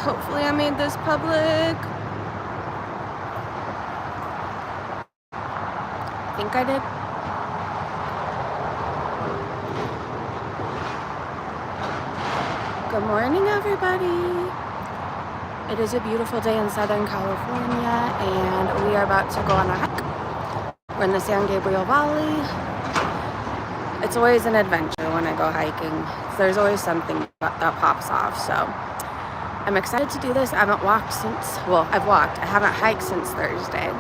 Hopefully I made this public. I think I did. Good morning, everybody. It is a beautiful day in Southern California, and we are about to go on a hike. We're in the San Gabriel Valley. It's always an adventure when I go hiking. There's always something that pops off, so I'm excited to do this. I haven't walked since, well, I've walked. I haven't hiked since Thursday.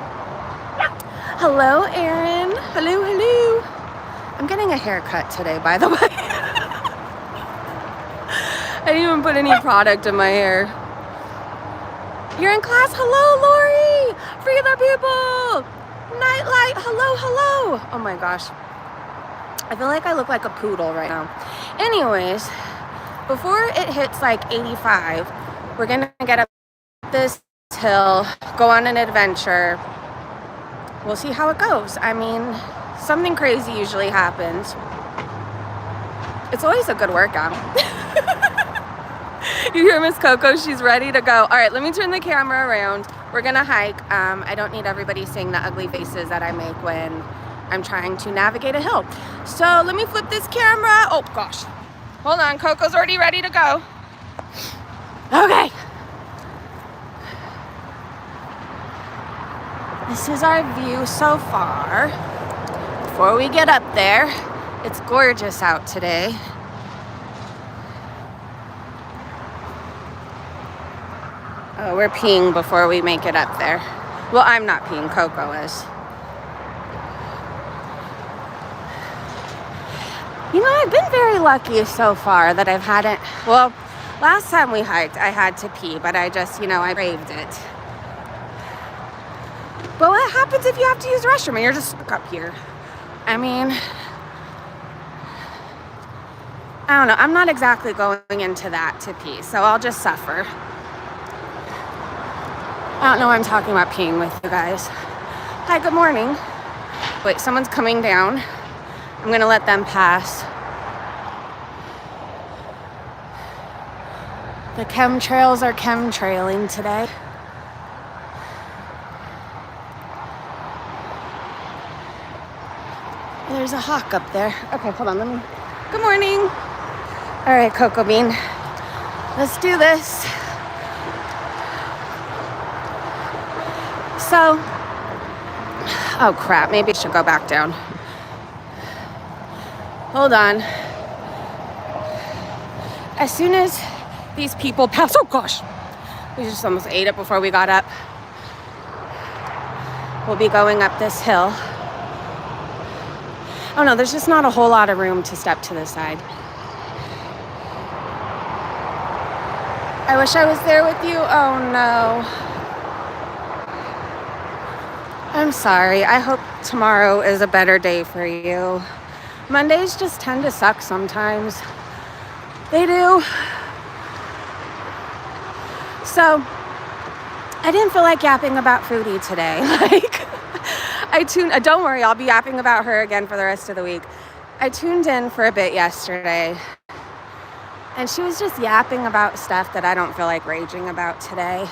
Hello, Erin. Hello, hello. I'm getting a haircut today, by the way. I didn't even put any product in my hair. You're in class? Hello, Lori. Free the people. Nightlight. Hello, hello. Oh my gosh. I feel like I look like a poodle right now. Anyways, before it hits like 85, we're gonna get up this hill, go on an adventure. We'll see how it goes. I mean, something crazy usually happens. It's always a good workout. You hear Miss Coco? She's ready to go. All right, let me turn the camera around. We're gonna hike. I don't need everybody seeing the ugly faces that I make when I'm trying to navigate a hill. So let me flip this camera. Oh gosh. Hold on, Coco's already ready to go. Okay. This is our view so far. Before we get up there, it's gorgeous out today. Oh, we're peeing before we make it up there. Well, I'm not peeing, Coco is. You know, I've been very lucky so far that I've hadn't, well, last time we hiked, I had to pee, but I just, I braved it. But what happens if you have to use the restroom and you're just stuck up here? I mean, I don't know. I'm not exactly going into that to pee, so I'll just suffer. I don't know why I'm talking about peeing with you guys. Hi, good morning. Wait, someone's coming down. I'm gonna let them pass. The chemtrails are chemtrailing today. There's a hawk up there. Okay, hold on, good morning. All right, Cocoa Bean, let's do this. So, oh crap, maybe I should go back down. Hold on. As soon as these people pass, oh gosh, we just almost ate it before we got up. We'll be going up this hill. Oh no, there's just not a whole lot of room to step to the side. I wish I was there with you. Oh no. I'm sorry. I hope tomorrow is a better day for you. Mondays just tend to suck sometimes. They do. So, I didn't feel like yapping about Foodie today. Don't worry, I'll be yapping about her again for the rest of the week. I tuned in for a bit yesterday, and she was just yapping about stuff that I don't feel like raging about today.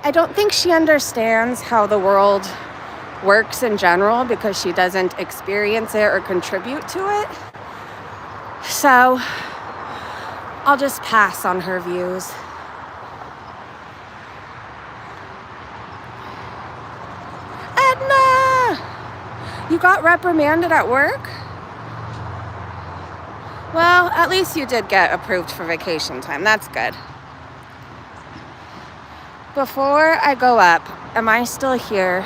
I don't think she understands how the world works in general because she doesn't experience it or contribute to it. So I'll just pass on her views. Edna! You got reprimanded at work? Well, at least you did get approved for vacation time. That's good. Before I go up, am I still here?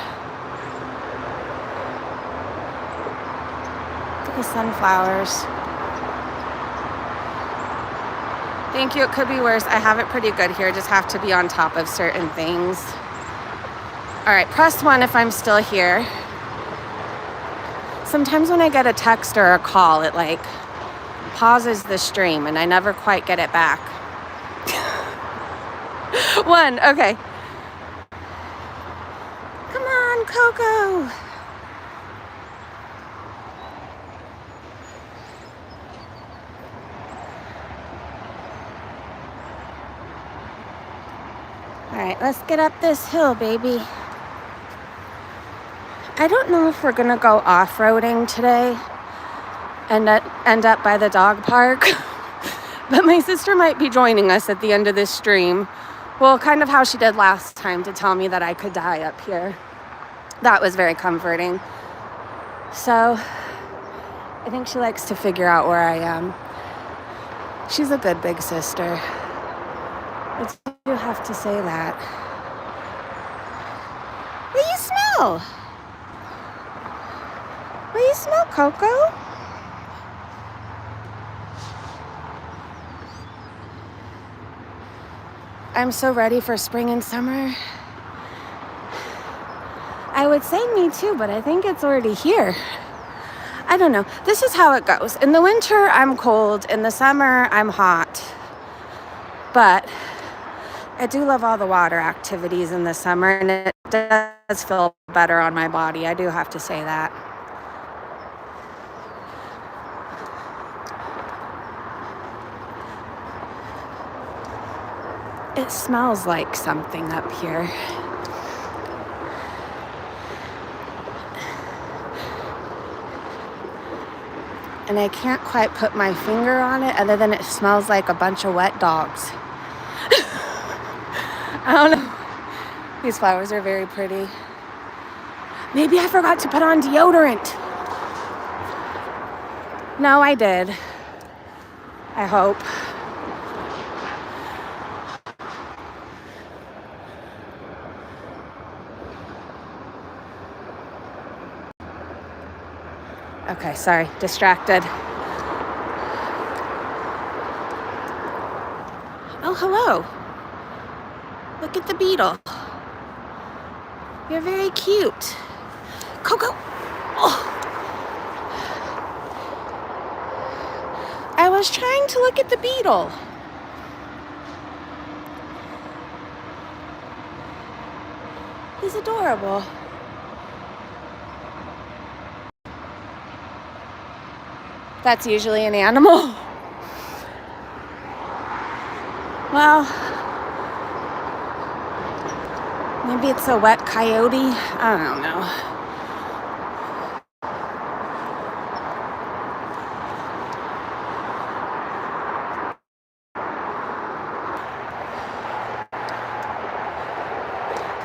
Look at the sunflowers. Thank you. It could be worse. I have it pretty good here. Just have to be on top of certain things. All right, press 1 if I'm still here. Sometimes when I get a text or a call, it pauses the stream and I never quite get it back. 1, okay. Come on, Coco. right, let's get up this hill, baby. I don't know if we're gonna go off-roading today and end up by the dog park, but my sister might be joining us at the end of this stream. Well, kind of how she did last time to tell me that I could die up here. That was very comforting. So I think she likes to figure out where I am. She's a good big sister. I do have to say that. What do you smell? What do you smell, Coco? I'm so ready for spring and summer. I would say me too, but I think it's already here. I don't know. This is how it goes. In the winter, I'm cold. In the summer, I'm hot. But I do love all the water activities in the summer, and it does feel better on my body. I do have to say that. It smells like something up here. And I can't quite put my finger on it other than it smells like a bunch of wet dogs. I don't know. These flowers are very pretty. Maybe I forgot to put on deodorant. No, I did. I hope. Okay, sorry, distracted. Oh, hello. Look at the beetle. You're very cute. Coco. Oh. I was trying to look at the beetle. He's adorable. That's usually an animal. Well, maybe it's a wet coyote. I don't know.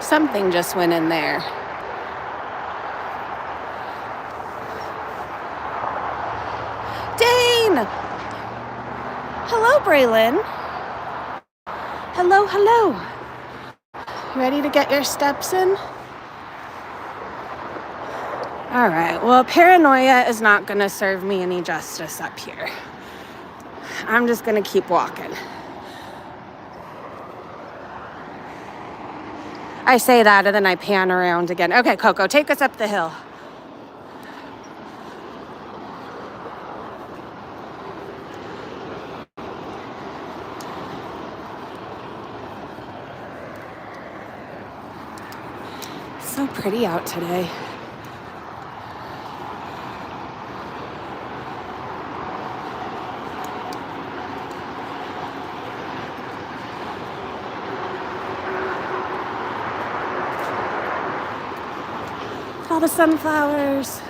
Something just went in there. Dane! Hello, Braylon. Hello, hello. Ready to get your steps in? All right, well, paranoia is not gonna serve me any justice up here. I'm just gonna keep walking. I say that and then I pan around again. Okay, Coco, take us up the hill. It's so pretty out today. All the sunflowers.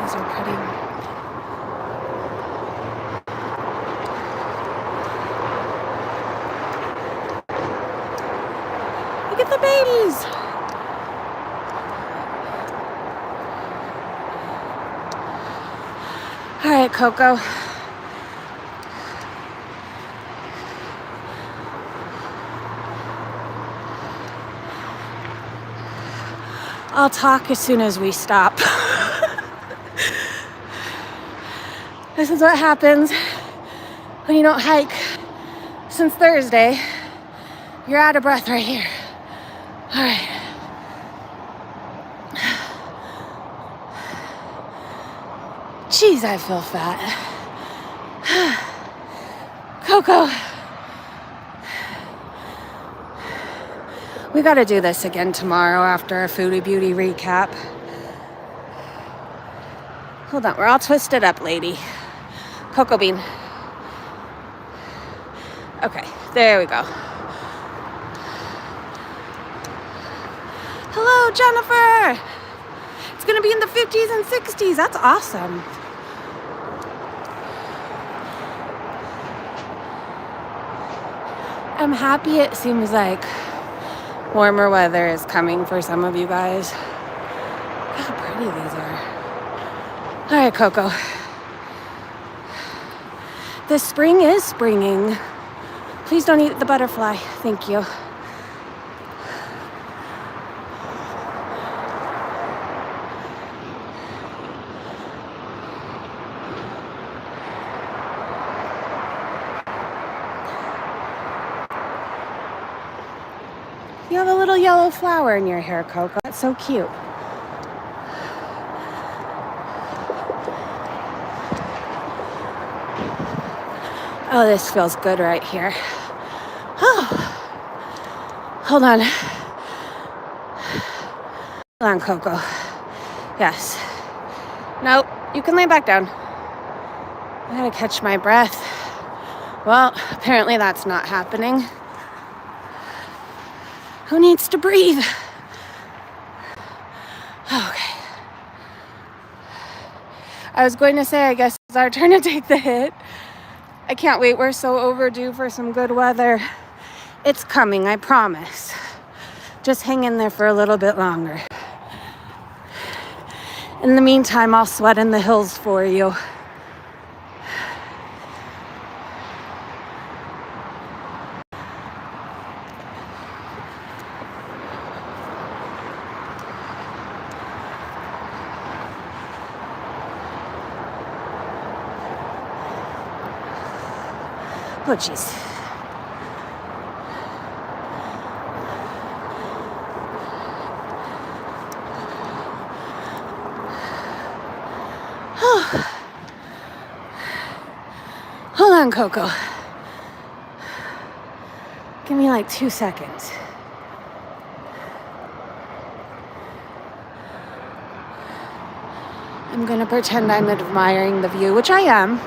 These are pretty. Look at the babies. All right, Coco. I'll talk as soon as we stop. This is what happens when you don't hike since Thursday. You're out of breath right here. All right. Jeez, I feel fat. Coco. We got to do this again tomorrow after a Foodie Beauty recap. Hold on, we're all twisted up, lady. Cocoa bean. Okay, there we go. Hello, Jennifer. It's gonna be in the 50s and 60s. That's awesome. I'm happy it seems like warmer weather is coming for some of you guys. Look how pretty these are. All right, Coco. The spring is springing. Please don't eat the butterfly. Thank you. You have a little yellow flower in your hair, Coco. That's so cute. Oh, this feels good right here. Oh, hold on. Hold on, Coco. Yes. Nope, you can lay back down. I gotta catch my breath. Well, apparently that's not happening. Who needs to breathe? Okay. I was going to say, I guess it's our turn to take the hit. I can't wait. We're so overdue for some good weather. It's coming, I promise. Just hang in there for a little bit longer. In the meantime, I'll sweat in the hills for you. Oh, jeez. Hold on, Coco. Give me like 2 seconds. I'm gonna pretend I'm admiring the view, which I am.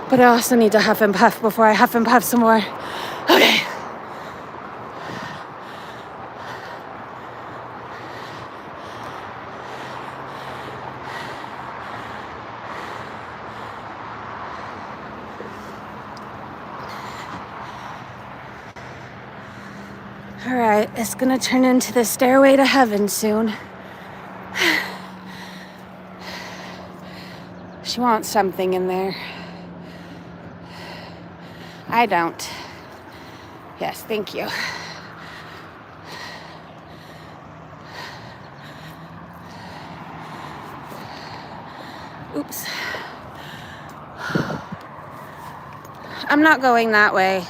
But I also need to huff and puff before I huff and puff some more. Okay. All right, it's gonna turn into the stairway to heaven soon. She wants something in there. I don't. Yes, thank you. Oops. I'm not going that way.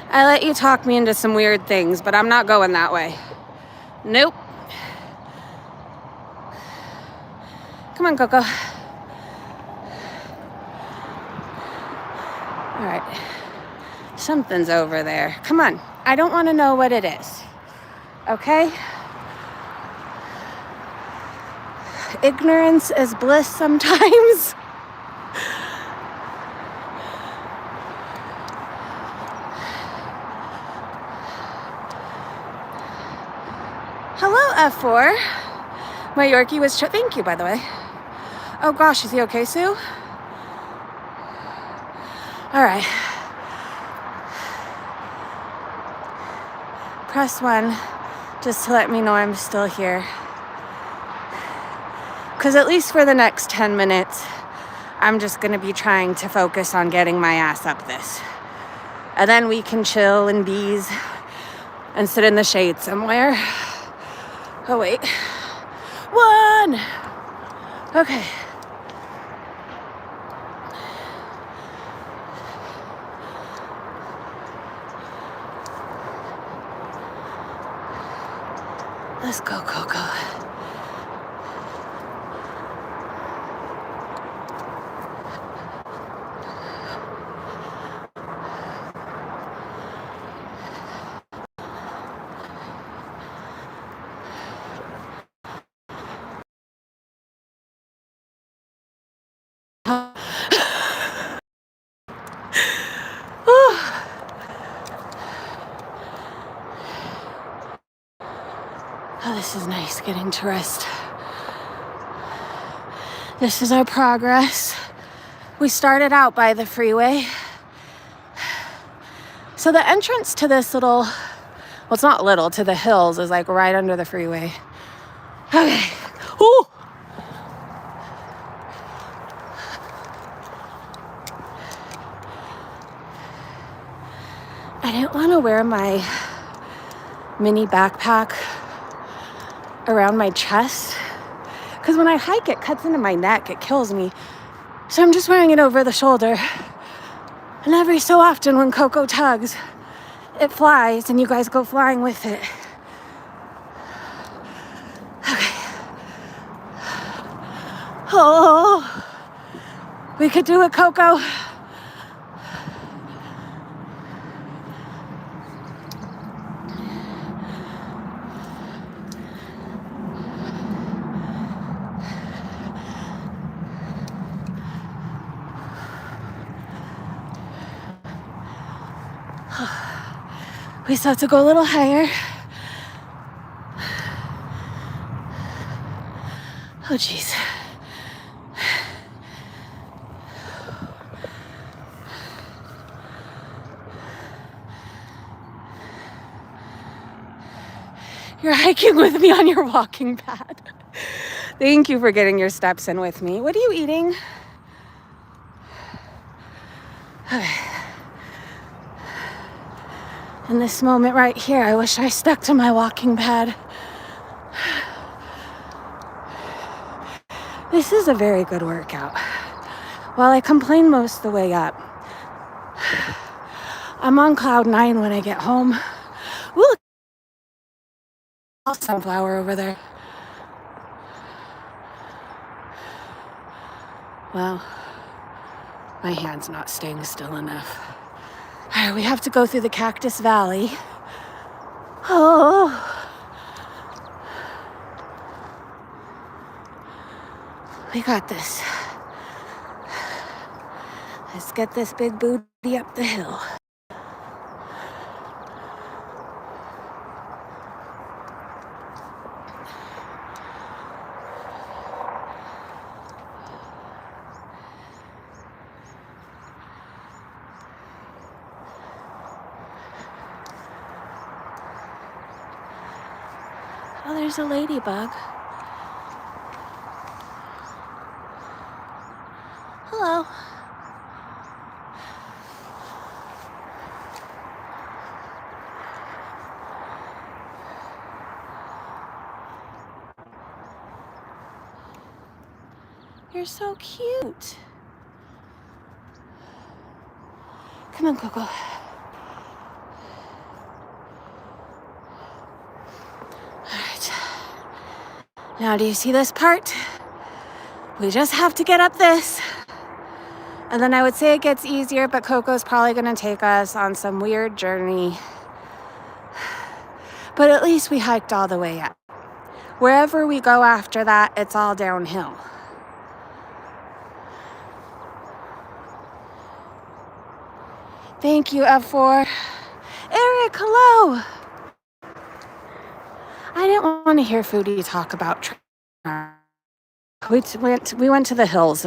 I let you talk me into some weird things, but I'm not going that way. Nope. Come on, Coco. All right. Something's over there. Come on. I don't want to know what it is. Okay? Ignorance is bliss sometimes. Hello, F4. My Yorkie was... Thank you, by the way. Oh, gosh. Is he okay, Sue? All right. Press 1 just to let me know I'm still here. Because at least for the next 10 minutes, I'm just going to be trying to focus on getting my ass up this. And then we can chill and bees and sit in the shade somewhere. Oh, wait. 1! Okay. Let's go, Coco. this is nice getting to rest. This is our progress. We started out by the freeway. So the entrance to this little, well, it's not little, to the hills is like right under the freeway. Okay. Ooh. I didn't want to wear my mini backpack around my chest because when I hike, it cuts into my neck. It kills me. So I'm just wearing it over the shoulder. And every so often when Coco tugs, it flies and you guys go flying with it. Okay. Oh, we could do it, Coco. We still have to go a little higher. Oh, jeez. You're hiking with me on your walking pad. Thank you for getting your steps in with me. What are you eating? Okay. In this moment right here, I wish I stuck to my walking pad. This is a very good workout. While I complain most of the way up, I'm on cloud 9 when I get home. Ooh, look, sunflower over there. Well, my hand's not staying still enough. All right, we have to go through the Cactus Valley. Oh. We got this. Let's get this big booty up the hill. Oh, there's a ladybug. Hello. You're so cute. Come on, Coco. Now, do you see this part? We just have to get up this. And then I would say it gets easier, but Coco's probably going to take us on some weird journey. But at least we hiked all the way up. Wherever we go after that, it's all downhill. Thank you, F4. Eric, hello. I didn't want to hear Foodie talk about we went to the hills.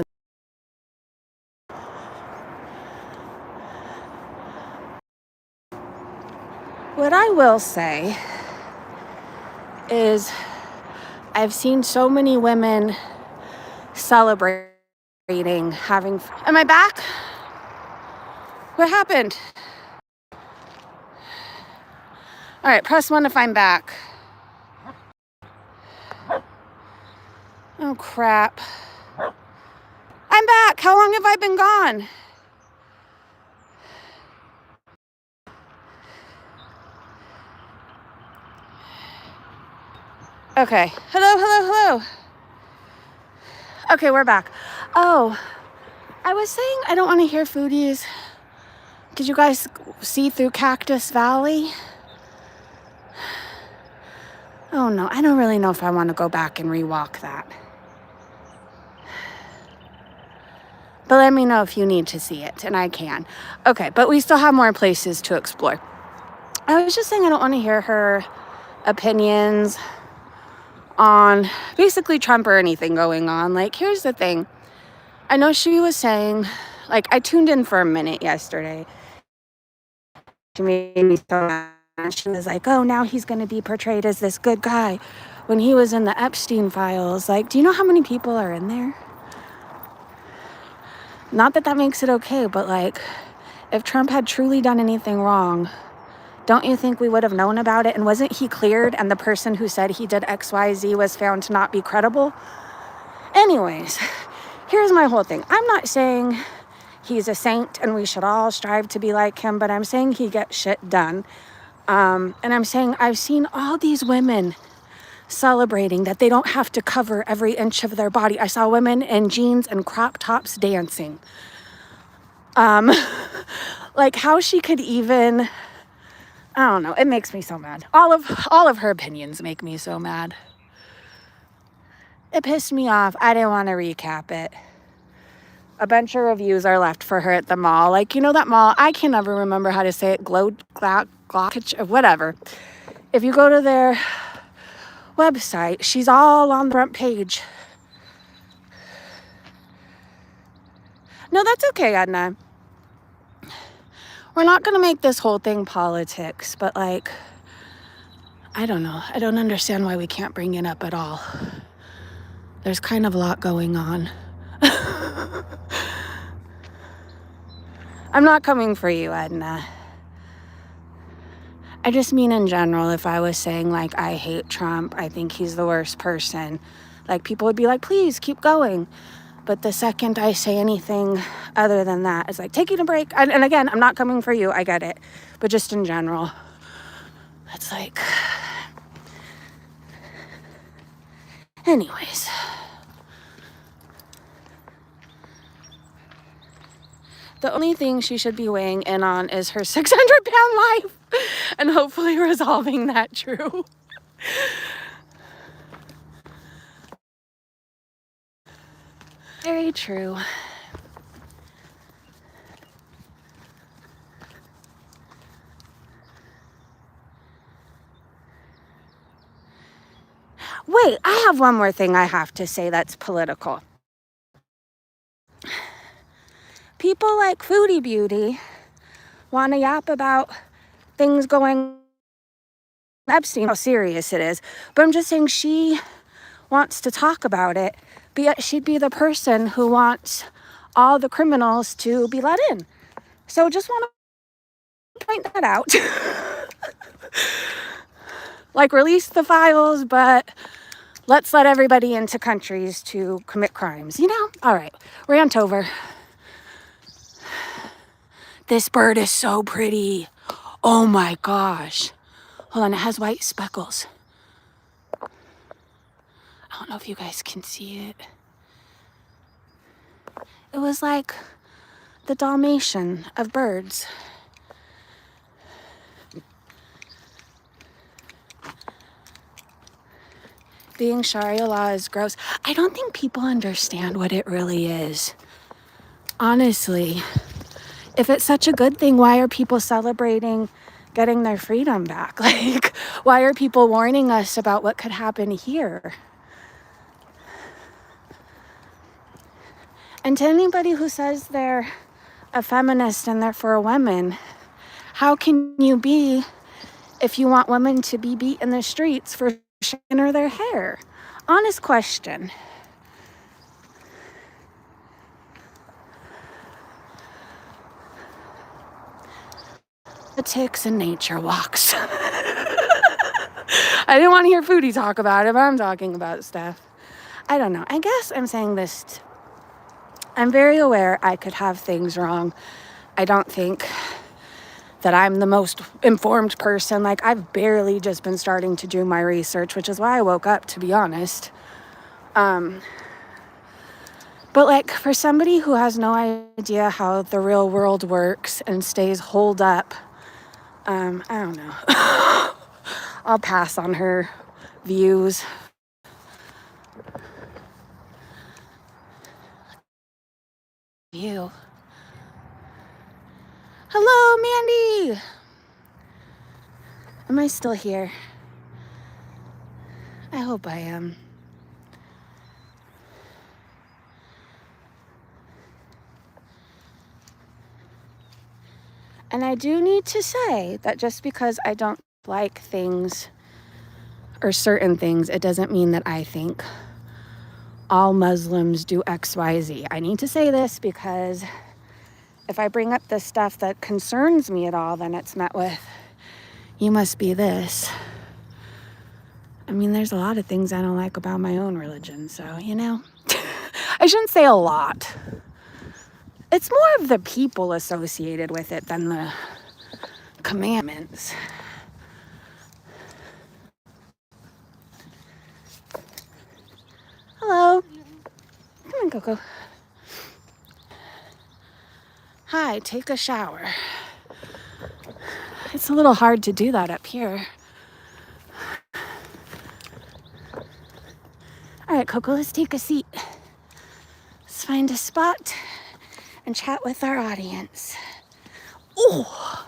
What I will say is I've seen so many women celebrating having... Am I back? What happened? All right, press 1 if I'm back. Oh, crap. I'm back. How long have I been gone? Okay. Hello. Okay, we're back. Oh, I was saying I don't want to hear Foodies. Did you guys see through Cactus Valley? Oh, no. I don't really know if I want to go back and rewalk that. But let me know if you need to see it, and I can. Okay, but we still have more places to explore. I was just saying I don't want to hear her opinions on basically Trump or anything going on. Like, here's the thing. I know she was saying, like, I tuned in for a minute yesterday. She made me so mad. She was like, oh, now he's going to be portrayed as this good guy when he was in the Epstein files. Like, do you know how many people are in there? Not that that makes it okay, but like, if Trump had truly done anything wrong, don't you think we would have known about it? And wasn't he cleared and the person who said he did XYZ was found to not be credible? Anyways, here's my whole thing. I'm not saying he's a saint and we should all strive to be like him, but I'm saying he gets shit done. And I'm saying I've seen all these women celebrating that they don't have to cover every inch of their body. I saw women in jeans and crop tops dancing. Like how she could even, I don't know, it makes me so mad. All of her opinions make me so mad. It pissed me off. I didn't want to recap it. A bunch of reviews are left for her at the mall. Like, you know that mall, I can never remember how to say it, whatever. If you go to their website, she's all on the front page. No, that's okay, Edna. We're not going to make this whole thing politics, but like, I don't know. I don't understand why we can't bring it up at all. There's kind of a lot going on. I'm not coming for you, Edna. I just mean in general, if I was saying like, I hate Trump, I think he's the worst person, like people would be like, please keep going. But the second I say anything other than that, it's like taking a break. And again, I'm not coming for you, I get it. But just in general, it's like, anyways. The only thing she should be weighing in on is her 600-pound life and hopefully resolving that true. Very true. Wait, I have one more thing I have to say that's political. People like Foodie Beauty want to yap about things going Epstein, how serious it is. But I'm just saying she wants to talk about it, but yet she'd be the person who wants all the criminals to be let in. So just want to point that out. Like, release the files, but let's let everybody into countries to commit crimes, you know? All right, rant over. This bird is so pretty. Oh my gosh. Hold on, it has white speckles. I don't know if you guys can see it. It was like the Dalmatian of birds. Being Sharia law is gross. I don't think people understand what it really is. Honestly, if it's such a good thing, why are people celebrating getting their freedom back? Like, why are people warning us about what could happen here? And to anybody who says they're a feminist and they're for women, how can you be if you want women to be beat in the streets for shaking or their hair? Honest question. Politics and nature walks. I didn't want to hear Foodie talk about it, but I'm talking about stuff. I don't know. I guess I'm saying this. I'm very aware I could have things wrong. I don't think that I'm the most informed person. Like, I've barely just been starting to do my research, which is why I woke up, to be honest. But like, for somebody who has no idea how the real world works and stays holed up, I don't know. I'll pass on her views. You. Hello, Mandy. Am I still here? I hope I am. And I do need to say that just because I don't like things or certain things, it doesn't mean that I think all Muslims do X, Y, Z. I need to say this because if I bring up the stuff that concerns me at all, then it's met with, you must be this. I mean, there's a lot of things I don't like about my own religion, so, you know. I shouldn't say a lot. It's more of the people associated with it than the commandments. Hello. Come on, Coco. Hi, take a shower. It's a little hard to do that up here. All right, Coco, let's take a seat. Let's find a spot and chat with our audience. Oh!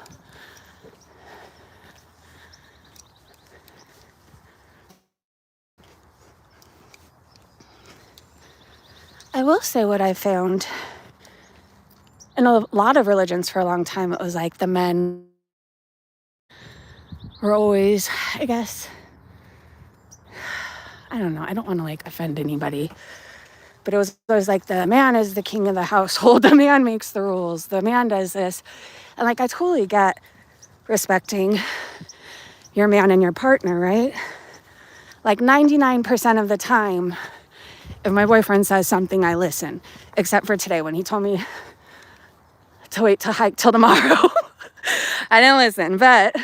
I will say what I found in a lot of religions for a long time, it was like the men were always, I guess, I don't know, I don't want to like offend anybody, but it was always like the man is the king of the household, the man makes the rules, the man does this. And like, I totally get respecting your man and your partner, right? Like 99% of the time, if my boyfriend says something, I listen, except for today when he told me to wait to hike till tomorrow. I didn't listen, but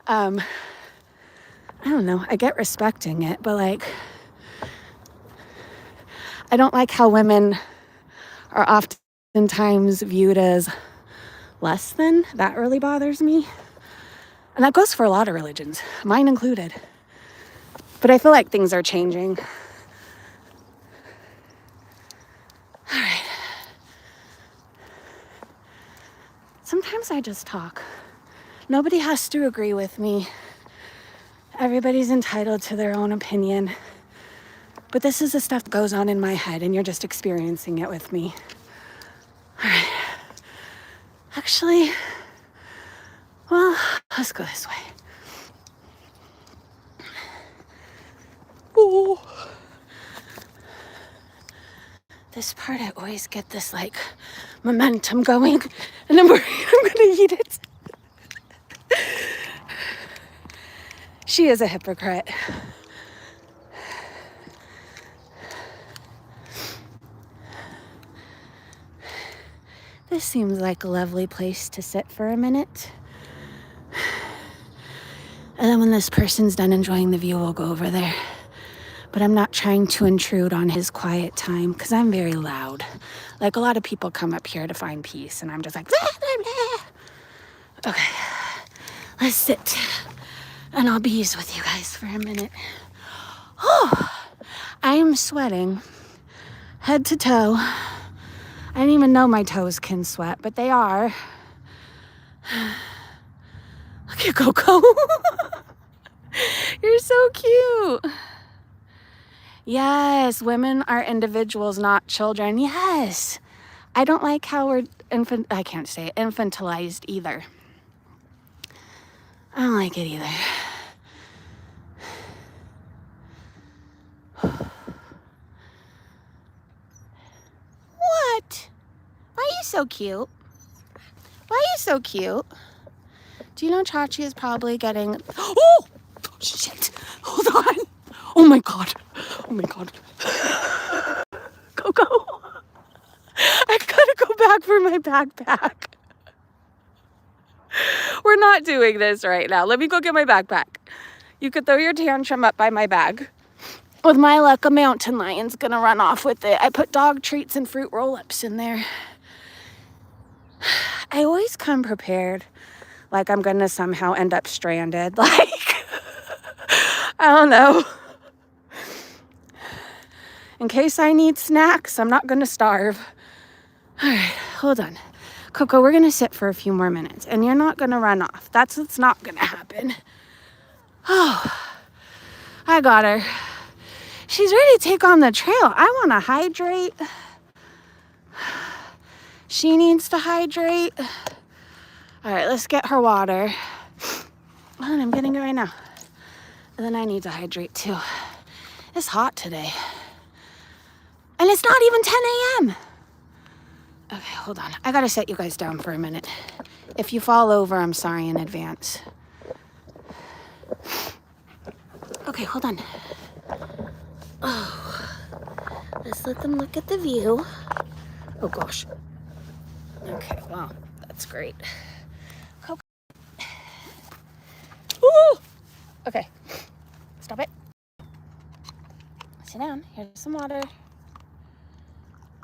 I don't know, I get respecting it, but like, I don't like how women are oftentimes viewed as less than. That really bothers me. And that goes for a lot of religions, mine included. But I feel like things are changing. All right. Sometimes I just talk. Nobody has to agree with me. Everybody's entitled to their own opinion. But this is the stuff that goes on in my head, and you're just experiencing it with me. All right. Actually, well, let's go this way. Ooh. This part, I always get this like momentum going, and I'm worried I'm gonna eat it. She is a hypocrite. This seems like a lovely place to sit for a minute. And then when this person's done enjoying the view, we'll go over there. But I'm not trying to intrude on his quiet time because I'm very loud. Like a lot of people come up here to find peace, and I'm just like, blah, blah, blah. Okay, let's sit. And I'll be with you guys for a minute. Oh, I am sweating head to toe. I didn't even know my toes can sweat, but they are. Look at Coco. You're so cute. Yes, women are individuals, not children. Yes. I don't like how we're I can't say it, infantilized either. I don't like it either. What? Why are you so cute? Why are you so cute? Do you know Chachi is probably getting... Oh! Shit! Hold on! Oh my god! Oh my god. Coco! I gotta go back for my backpack. We're not doing this right now. Let me go get my backpack. You could throw your tantrum up by my bag. With my luck, a mountain lion's gonna run off with it. I put dog treats and fruit roll-ups in there. I always come prepared, like I'm gonna somehow end up stranded. Like, I don't know. In case I need snacks, I'm not gonna starve. All right, hold on. Coco, we're gonna sit for a few more minutes, and you're not gonna run off. That's what's not gonna happen. Oh, I got her. She's ready to take on the trail. I want to hydrate. She needs to hydrate. All right, let's get her water. And I'm getting it right now. And then I need to hydrate too. It's hot today. And it's not even 10 a.m. Okay, hold on. I gotta set you guys down for a minute. If you fall over, I'm sorry in advance. Okay, hold on. Oh, let's let them look at the view. Oh gosh. Okay, wow, that's great. Coco. Ooh! Okay, stop it. Sit down. Here's some water.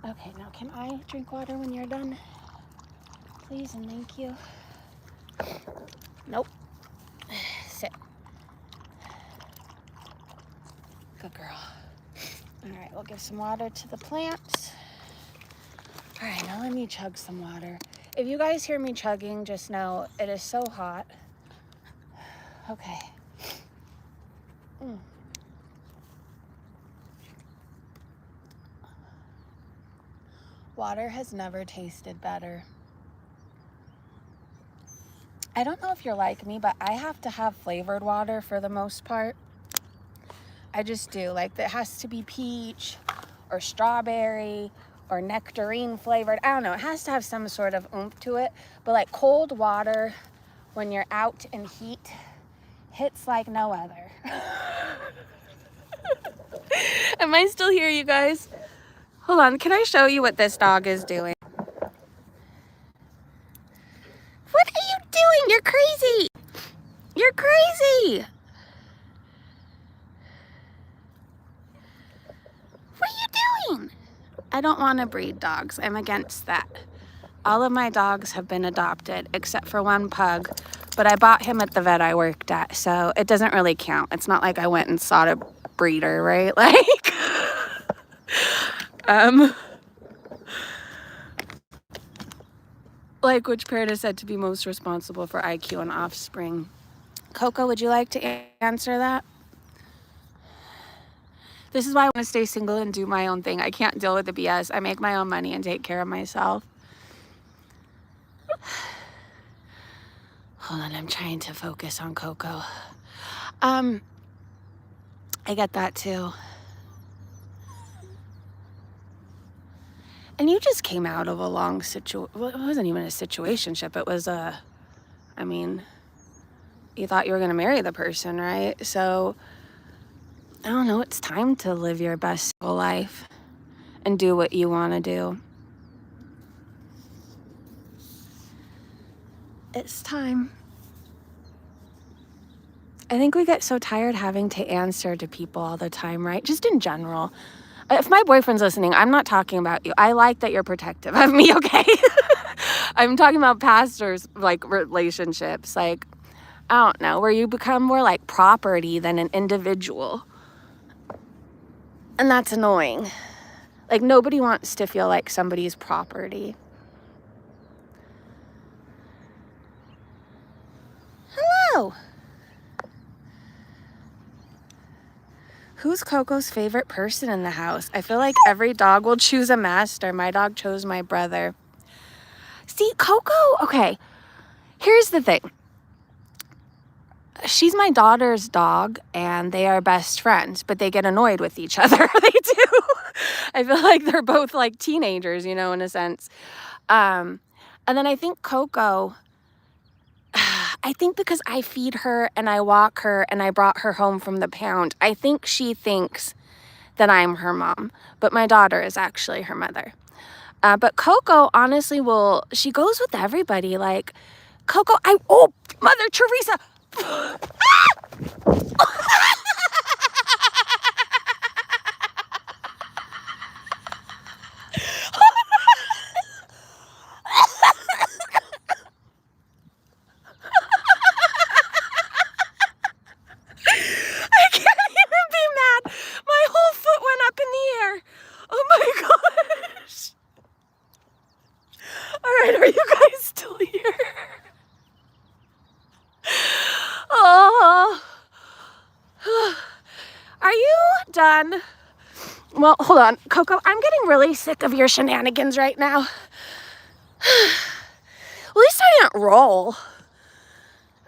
Okay, now can I drink water when you're done? Please and thank you. Nope. Sit. Good girl. All right, we'll give some water to the plants. All right, now let me chug some water. If you guys hear me chugging, just know it is so hot. Okay. Water has never tasted better. I don't know if you're like me, but I have to have flavored water for the most part. I just do. Like, it has to be peach or strawberry or nectarine flavored. I don't know. It has to have some sort of oomph to it. But like cold water when you're out in heat hits like no other. Am I still here, you guys? Hold on. Can I show you what this dog is doing? What are you doing? You're crazy. You're crazy. What are you doing? I don't want to breed dogs. I'm against that. All of my dogs have been adopted except for one pug, but I bought him at the vet I worked at, so it doesn't really count. It's not like I went and sought a breeder, right? Like which parent is said to be most responsible for IQ and offspring? Coco, would you like to answer that? This is why I want to stay single and do my own thing. I can't deal with the BS. I make my own money and take care of myself. Hold on, I'm trying to focus on Coco. I get that too. And you just came out of a long well, it wasn't even a situationship. It was you thought you were going to marry the person, right? So, I don't know, it's time to live your best life and do what you want to do. It's time. I think we get so tired having to answer to people all the time, right? Just in general. If my boyfriend's listening, I'm not talking about you. I like that you're protective of me, okay? I'm talking about pastors, like relationships, like, I don't know, where you become more like property than an individual. And that's annoying. Like, nobody wants to feel like somebody's property. Hello. Who's Coco's favorite person in the house? I feel like every dog will choose a master. My dog chose my brother. See, Coco, okay, here's the thing. She's my daughter's dog, and they are best friends, but they get annoyed with each other. They do. I feel like they're both like teenagers, you know, in a sense. And then I think Coco, I think because I feed her and I walk her and I brought her home from the pound, I think she thinks that I'm her mom, but my daughter is actually her mother. But Coco, honestly, she goes with everybody. Like, Coco, oh, Mother Teresa. Are you guys still here? Oh, fun. Well, hold on, Coco, I'm getting really sick of your shenanigans right now. At least I didn't roll.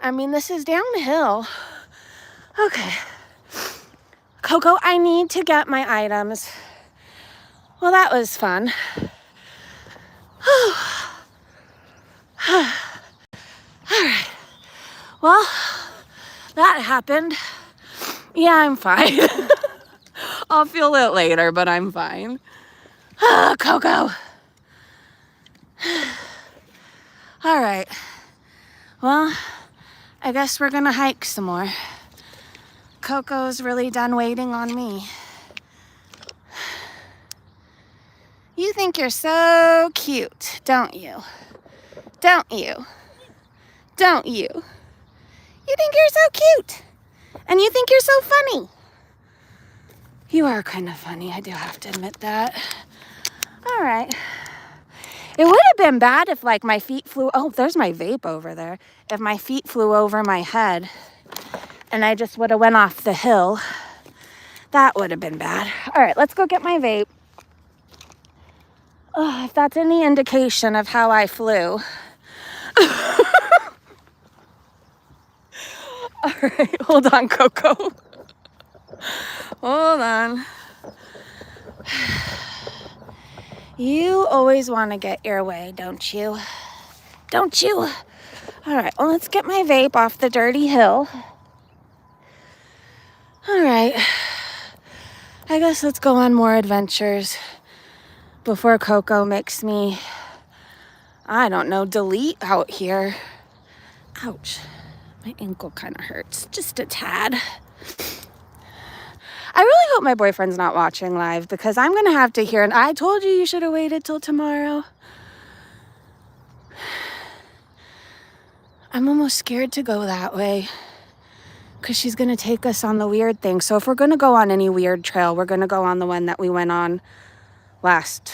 I mean, this is downhill. Okay. Coco, I need to get my items. Well, that was fun. All right. Well, that happened. Yeah, I'm fine. I'll feel it later, but I'm fine. Coco. All right. Well, I guess we're gonna hike some more. Coco's really done waiting on me. You think you're so cute, don't you? Don't you? Don't you? You think you're so cute. And you think you're so funny. You are kind of funny, I do have to admit that. All right. It would have been bad if like my feet flew, oh, there's my vape over there. If my feet flew over my head and I just would have went off the hill, that would have been bad. All right, let's go get my vape. Oh, if that's any indication of how I flew. All right, hold on, Coco. Hold on. You always want to get your way, don't you? Don't you? All right, well, let's get my vape off the dirty hill. All right. I guess let's go on more adventures before Coco makes me, I don't know, delete out here. Ouch. My ankle kind of hurts, just a tad. I really hope my boyfriend's not watching live because I'm going to have to hear, and I told you you should have waited till tomorrow. I'm almost scared to go that way because she's going to take us on the weird thing. So if we're going to go on any weird trail, we're going to go on the one that we went on last,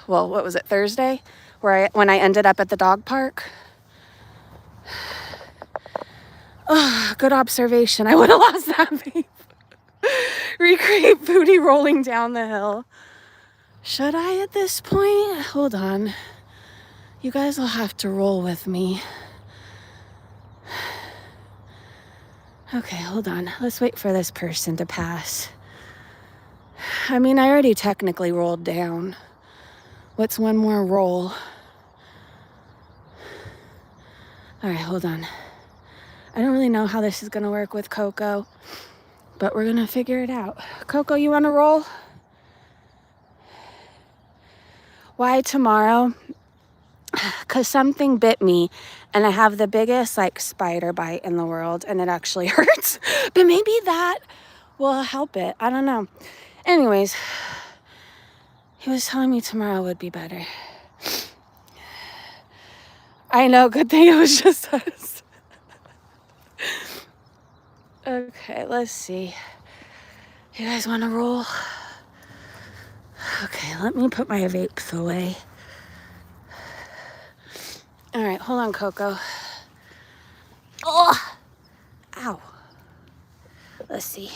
well, what was it, Thursday? When I ended up at the dog park. Oh, good observation. I would have lost that vape. Recreate booty rolling down the hill. Should I at this point? Hold on. You guys will have to roll with me. Okay, hold on. Let's wait for this person to pass. I mean, I already technically rolled down. What's one more roll? All right, hold on. I don't really know how this is going to work with Coco, but we're going to figure it out. Coco, you want to roll? Why tomorrow? Because something bit me, and I have the biggest, like, spider bite in the world, and it actually hurts. But maybe that will help it. I don't know. Anyways, he was telling me tomorrow would be better. I know, good thing it was just us. Okay, let's see. You guys want to roll? Okay, let me put my vapes away. All right, hold on, Coco. Oh! Ow. Let's see.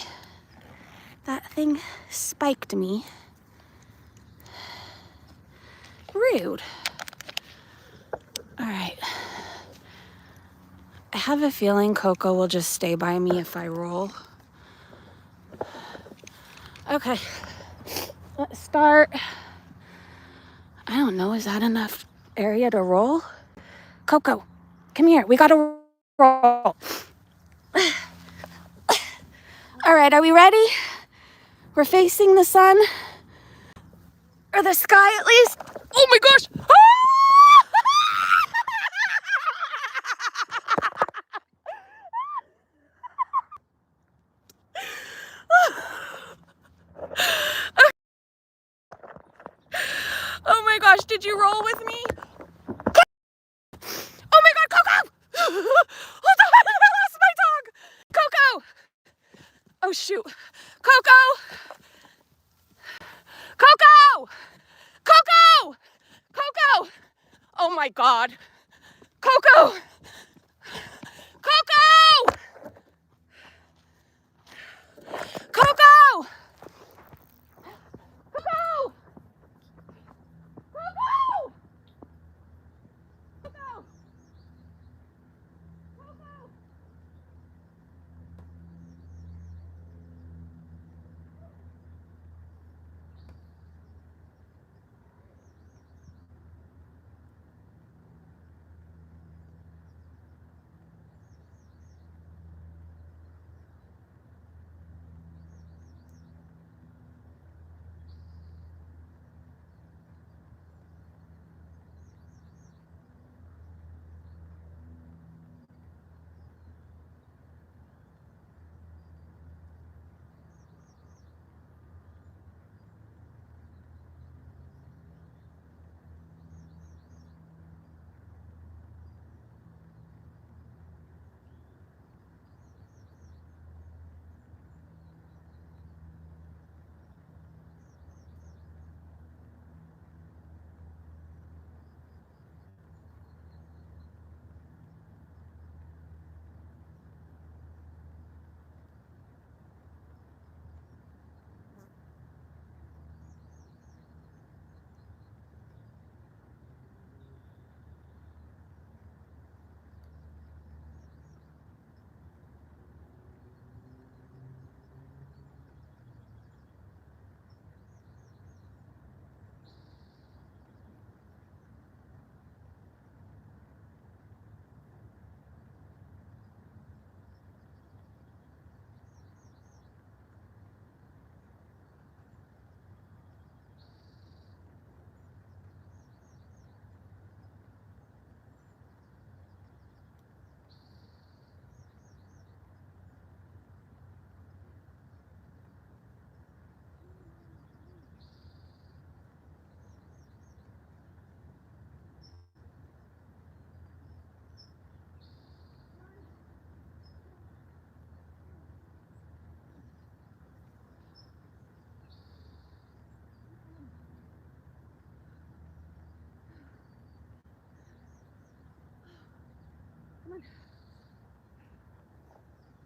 That thing spiked me. Rude. All right. I have a feeling Coco will just stay by me if I roll. Okay. Let's start. I don't know, is that enough area to roll? Coco, come here. We gotta roll. All right, are we ready? We're facing the sun. Or the sky at least. Oh my gosh! Ah! Oh my gosh, did you roll with me? Oh my god, Coco! Hold on, I lost my dog! Coco! Oh shoot. Coco! Coco! Coco! Coco! Oh my god. Coco! Coco! Coco!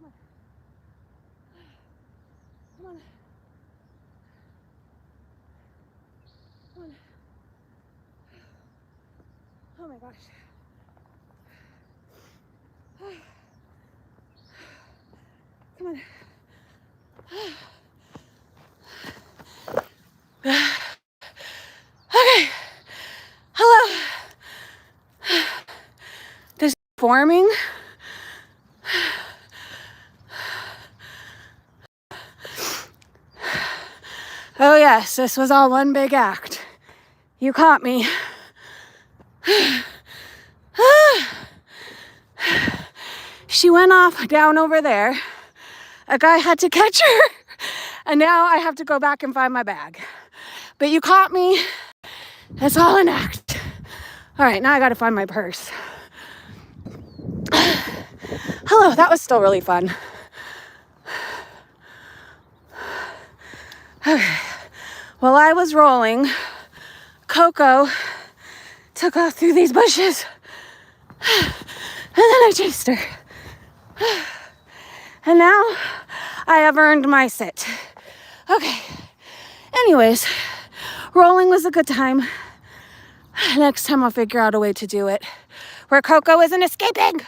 on. Come on. Come on. Oh my gosh. Come on. Okay. Hello. This is forming. Oh yes, this was all one big act. You caught me. She went off down over there. A guy had to catch her. And now I have to go back and find my bag. But you caught me. It's all an act. All right, now I gotta find my purse. Hello, that was still really fun. Okay. While I was rolling, Coco took off through these bushes. And then I chased her. And now I have earned my sit. Okay. Anyways, rolling was a good time. Next time I'll figure out a way to do it where Coco isn't escaping.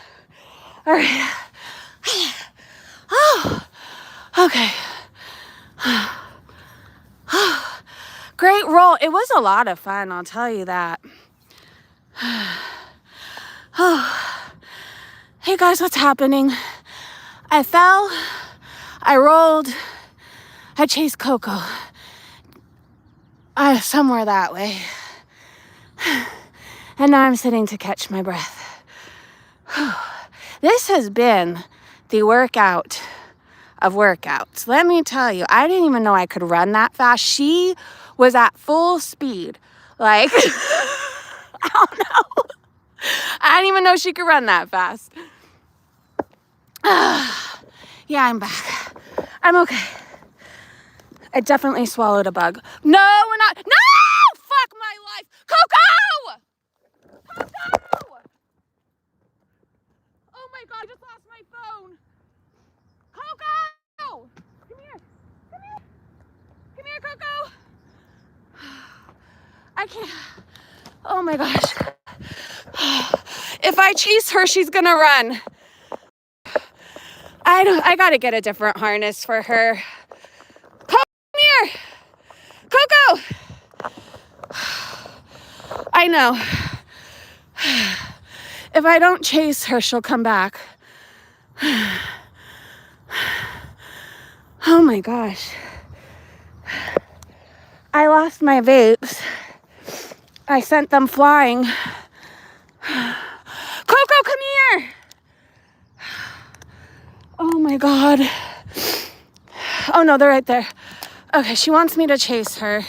All right. Oh, okay. Great roll. It was a lot of fun, I'll tell you that. Oh. Hey guys, what's happening? I fell, I rolled, I chased Coco. Somewhere that way. And now I'm sitting to catch my breath. This has been the workout of workouts. Let me tell you, I didn't even know I could run that fast. She was at full speed. Like, I don't know. I didn't even know she could run that fast. Yeah, I'm back. I'm okay. I definitely swallowed a bug. No, we're not. No! Fuck my life. Coco! Coco! Oh my God, I just lost my phone. Coco! Come here. Come here. Come here, Coco. I can't. Oh my gosh. If I chase her, she's gonna run. I gotta get a different harness for her. Come here. Coco! I know. If I don't chase her, she'll come back. Oh my gosh. I lost my vapes. I sent them flying. Coco, come here! Oh my God. Oh no, they're right there. Okay, she wants me to chase her.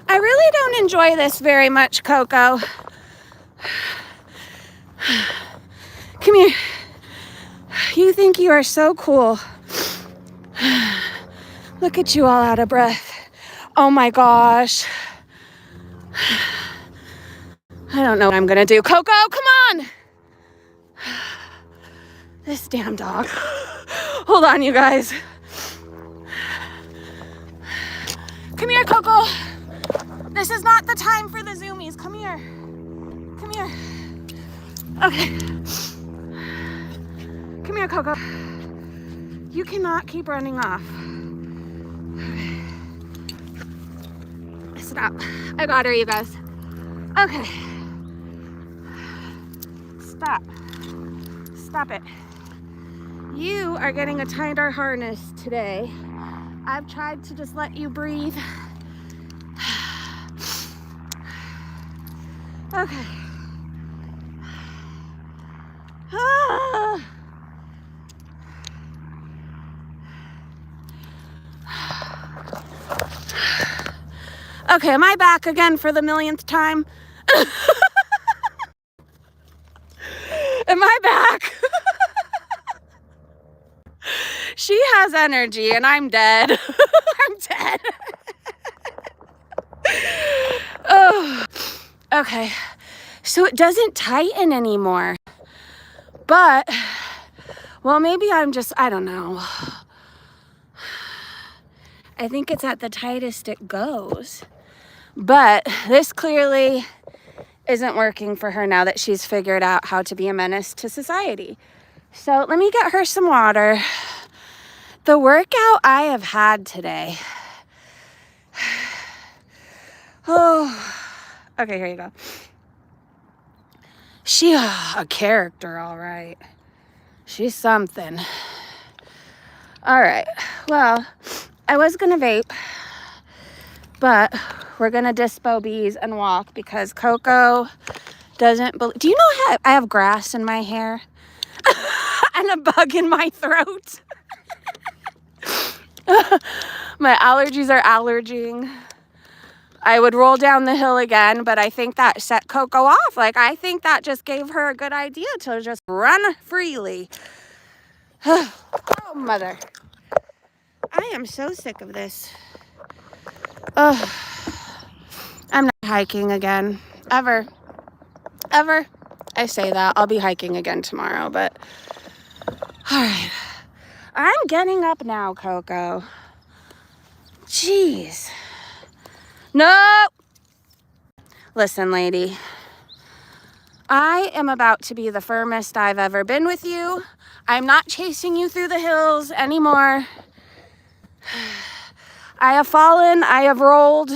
I really don't enjoy this very much, Coco. Come here. You think you are so cool. Look at you all out of breath. Oh my gosh. I don't know what I'm gonna do. Coco, come on! This damn dog. Hold on, you guys. Come here, Coco. This is not the time for the zoomies. Come here. Come here. Okay. Come here, Coco. You cannot keep running off. Okay. Stop. I got her, you guys. Okay. Stop. Stop it. You are getting a tighter harness today. I've tried to just let you breathe. Okay. Okay, am I back again for the millionth time? Am I back? She has energy and I'm dead. I'm dead. Oh. Okay, so it doesn't tighten anymore. But, well, maybe I'm just, I don't know. I think it's at the tightest it goes. But this clearly isn't working for her now that she's figured out how to be a menace to society. So let me get her some water. The workout I have had today. Oh, okay, here you go. She a character, all right. She's something. All right, well, I was gonna vape, but we're gonna dispo bees and walk because Coco doesn't believe. Do you know how I have grass in my hair and a bug in my throat? My allergies are allerging. I would roll down the hill again, but I think that set Coco off. Like, I think that just gave her a good idea to just run freely. Oh, mother. I am so sick of this. Ugh. I'm not hiking again. Ever. Ever. I say that. I'll be hiking again tomorrow, but... All right. I'm getting up now, Coco. Jeez. No! Listen, lady. I am about to be the firmest I've ever been with you. I'm not chasing you through the hills anymore. I have fallen. I have rolled.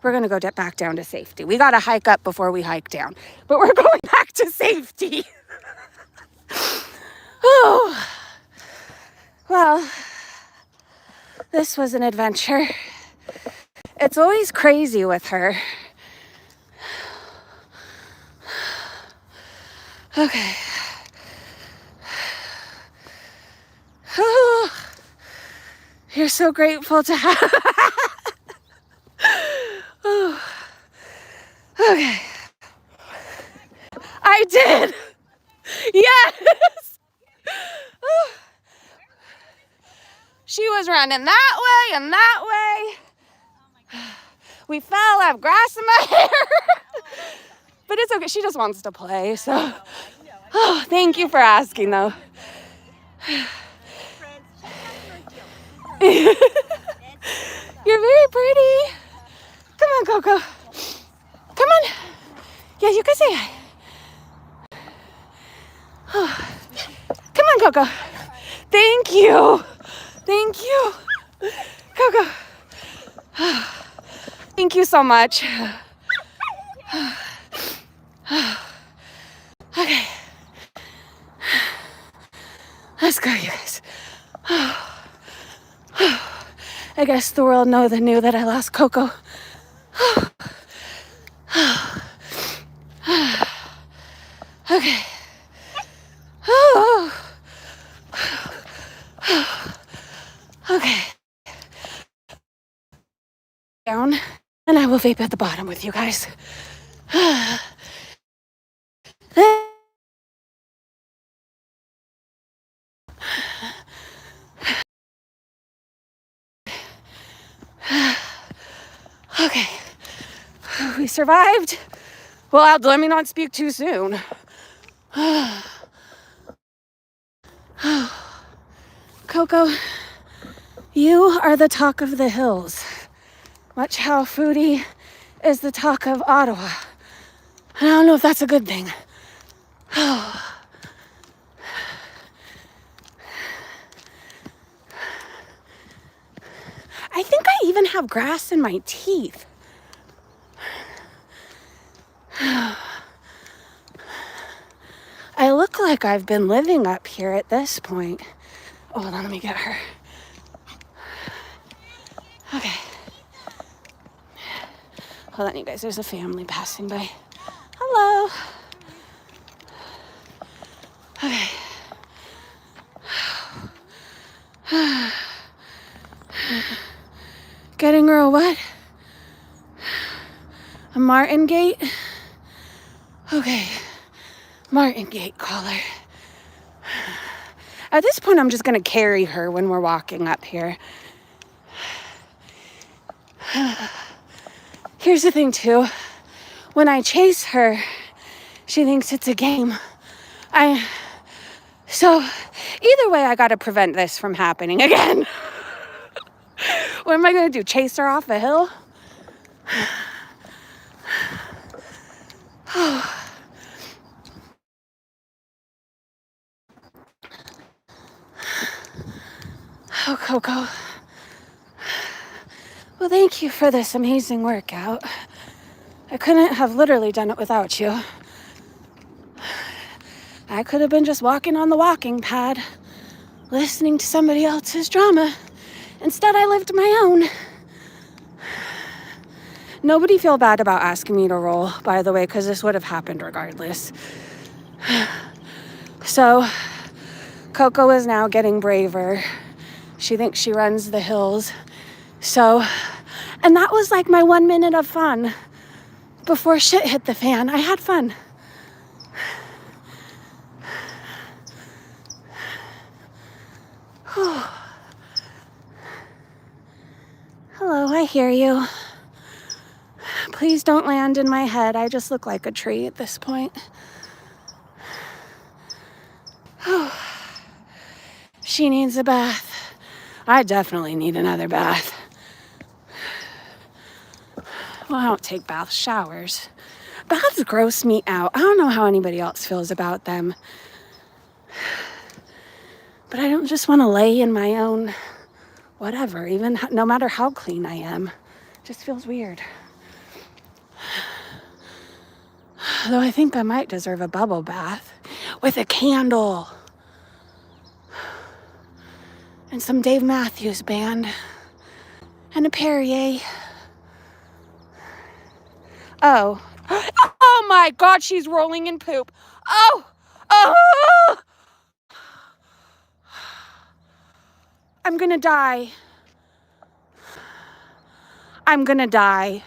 We're going to go back down to safety. We got to hike up before we hike down. But we're going back to safety. Oh. Well, this was an adventure. It's always crazy with her. Okay. Oh, you're so grateful to have. Oh. Okay. I did. Yes. Oh. She was running that way and that way. We fell. I have grass in my hair. But it's okay. She just wants to play. So, oh, thank you for asking, though. You're very pretty. Come on, Coco. Come on. Yeah, you can say hi. Oh. Come on, Coco. Thank you. Thank you. Coco. Thank you so much. Okay. Let's go, you guys. I guess the world knew that I lost Coco. Okay. Okay. Down, and I will vape at the bottom with you guys. Okay. We survived. Well, let me not speak too soon. Coco, you are the talk of the hills. Watch how Foodie is the talk of Ottawa. I don't know if that's a good thing. I think I even have grass in my teeth. I look like I've been living up here at this point. Oh, hold on, let me get her. Okay. Hold on, you guys, there's a family passing by. Hello. Okay. Getting her a what? A martin gate? Okay. Martin gate collar. At this point, I'm just going to carry her when we're walking up here. Here's the thing too. When I chase her, she thinks it's a game. So either way, I got to prevent this from happening again. What am I going to do? Chase her off a hill? Oh, Coco. Well, thank you for this amazing workout. I couldn't have literally done it without you. I could have been just walking on the walking pad, listening to somebody else's drama. Instead, I lived my own. Nobody feel bad about asking me to roll, by the way, because this would have happened regardless. So, Coco is now getting braver. She thinks she runs the hills. So, and that was like my 1 minute of fun. Before shit hit the fan, I had fun. Hello, I hear you. Please don't land in my head. I just look like a tree at this point. She needs a bath. I definitely need another bath. Well, I don't take baths, showers. Baths gross me out. I don't know how anybody else feels about them. But I don't just want to lay in my own whatever, even no matter how clean I am. It just feels weird. Though I think I might deserve a bubble bath with a candle and some Dave Matthews Band and a Perrier. Oh. Oh my God, she's rolling in poop. Oh. Oh. I'm gonna die. I'm gonna die.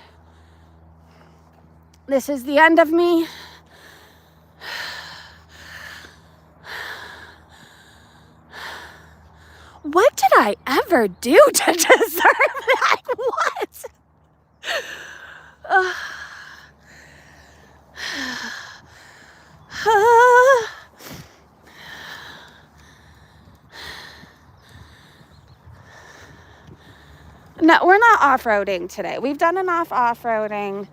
This is the end of me. What did I ever do to deserve that? What? No, we're not off-roading today. We've done enough off-roading.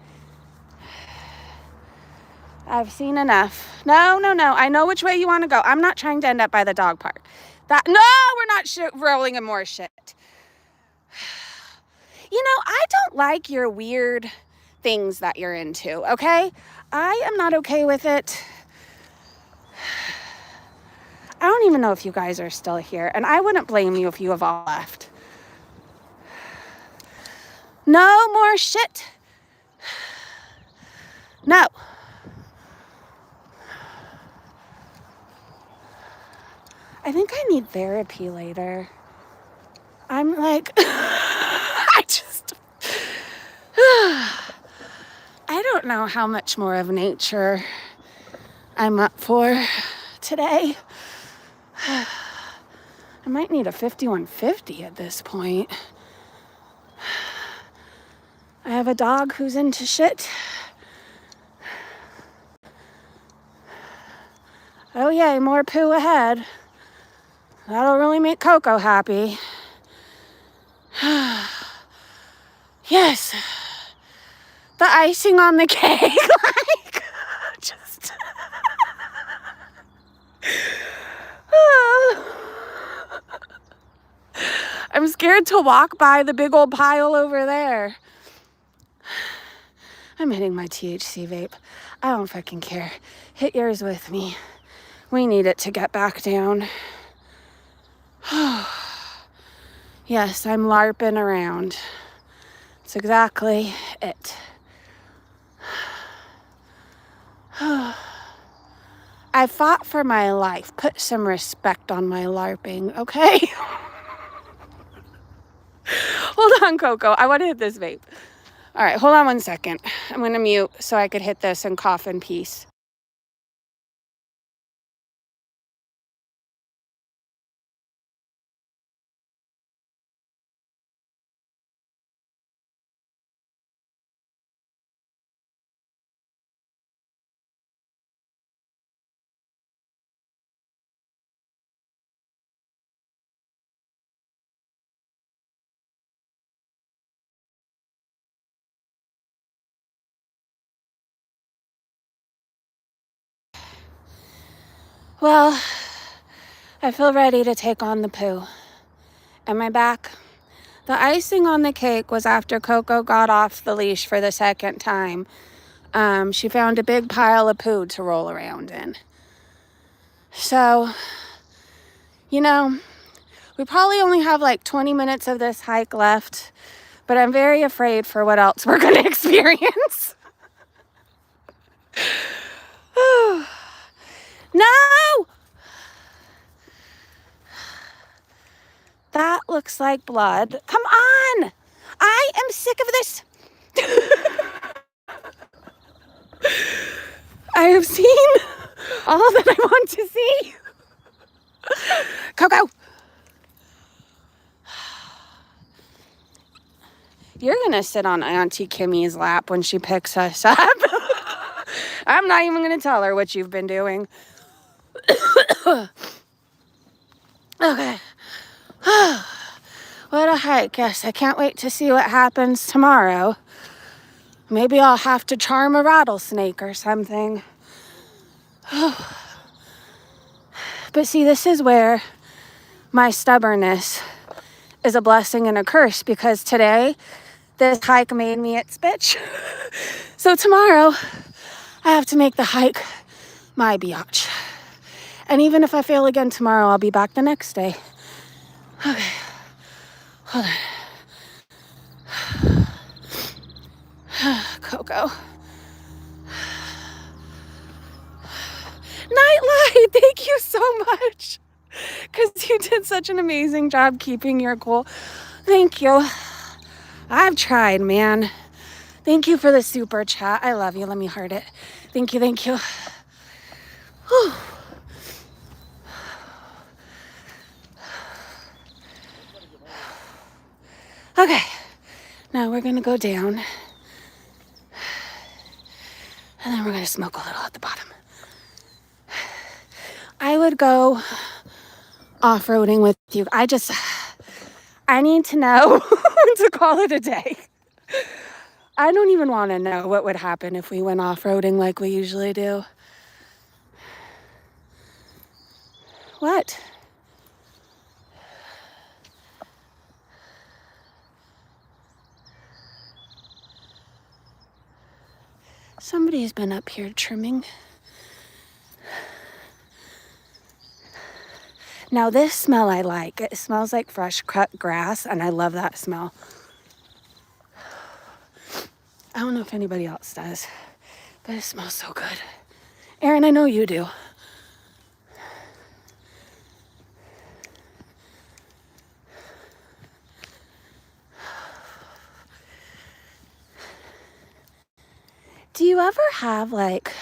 I've seen enough. No. I know which way you want to go. I'm not trying to end up by the dog park. No, we're not rolling in more shit. You know, I don't like your weird things that you're into, okay? I am not okay with it. I don't even know if you guys are still here, and I wouldn't blame you if you have all left. No more shit. No. I think I need therapy later. I'm like, I don't know how much more of nature I'm up for today. I might need a 5150 at this point. I have a dog who's into shit. Oh yay, more poo ahead. That'll really make Coco happy. Yes. The icing on the cake. Like, just... I'm scared to walk by the big old pile over there. I'm hitting my THC vape. I don't fucking care. Hit yours with me. We need it to get back down. Yes, I'm LARPing around. That's exactly it. I fought for my life. Put some respect on my LARPing, okay? Hold on, Coco. I want to hit this vape. All right, hold on 1 second. I'm going to mute so I could hit this and cough in peace. Well, I feel ready to take on the poo. Am I back? The icing on the cake was after Coco got off the leash for the second time. She found a big pile of poo to roll around in. So, you know, we probably only have like 20 minutes of this hike left, but I'm very afraid for what else we're going to experience. No! That looks like blood. Come on! I am sick of this. I have seen all that I want to see. Coco! You're gonna sit on Auntie Kimmy's lap when she picks us up. I'm not even gonna tell her what you've been doing. Okay. What a hike. Yes, I can't wait to see what happens tomorrow. Maybe I'll have to charm a rattlesnake or something. But see, this is where my stubbornness is a blessing and a curse, because today this hike made me its bitch. So tomorrow I have to make the hike my biatch. And even if I fail again tomorrow, I'll be back the next day. Okay. Hold on. Coco. Nightlight, thank you so much. Because you did such an amazing job keeping your cool. Thank you. I've tried, man. Thank you for the super chat. I love you. Let me heart it. Thank you, thank you. Whew. Okay, now we're gonna go down. And then we're gonna smoke a little at the bottom. I would go off-roading with you. I need to know when to call it a day. I don't even want to know what would happen if we went off-roading like we usually do. What? Somebody's been up here trimming. Now this smell I like. It smells like fresh cut grass, and I love that smell. I don't know if anybody else does, but it smells so good. Erin, I know you do. Do you ever have like,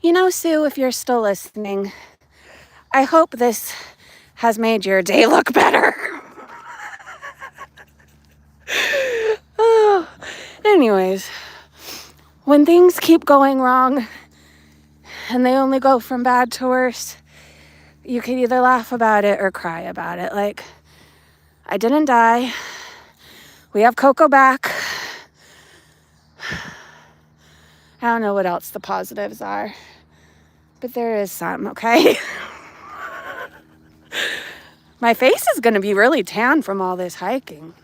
Sue, if you're still listening, I hope this has made your day look better. Oh, anyways, when things keep going wrong and they only go from bad to worse, you can either laugh about it or cry about it. Like, I didn't die. We have Coco back. I don't know what else the positives are, but there is some, okay? My face is going to be really tan from all this hiking.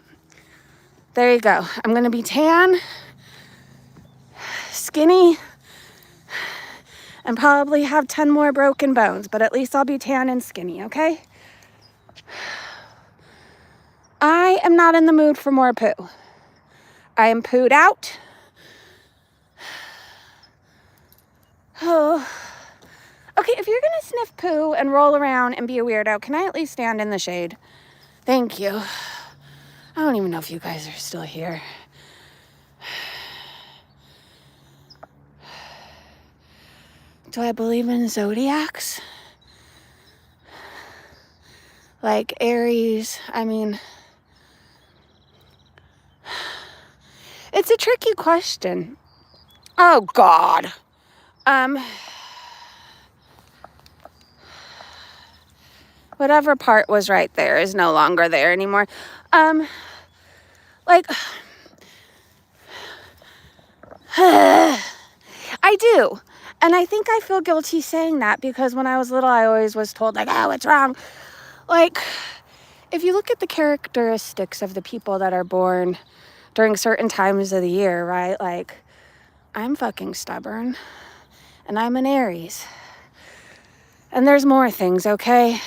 There you go. I'm going to be tan, skinny, and probably have 10 more broken bones, but at least I'll be tan and skinny, okay? I am not in the mood for more poo. I am pooed out. Oh. Okay, if you're gonna sniff poo and roll around and be a weirdo, can I at least stand in the shade? Thank you. I don't even know if you guys are still here. Do I believe in zodiacs? Like Aries, it's a tricky question. Oh, God. Whatever part was right there is no longer there anymore. I do. And I think I feel guilty saying that because when I was little, I always was told, like, oh, it's wrong. Like, if you look at the characteristics of the people that are born during certain times of the year, right? Like, I'm fucking stubborn, and I'm an Aries. And there's more things, okay?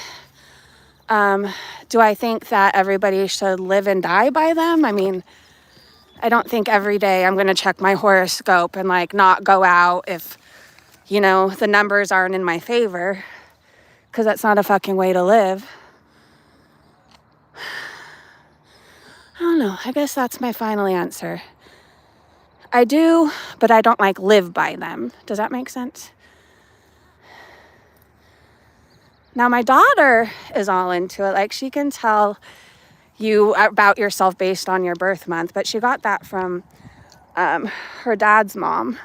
Do I think that everybody should live and die by them? I mean, I don't think every day I'm going to check my horoscope and, like, not go out if, you know, the numbers aren't in my favor, because that's not a fucking way to live. I don't know. I guess that's my final answer. I do, but I don't, like, live by them. Does that make sense? Now, my daughter is all into it. Like, she can tell you about yourself based on your birth month, but she got that from her dad's mom.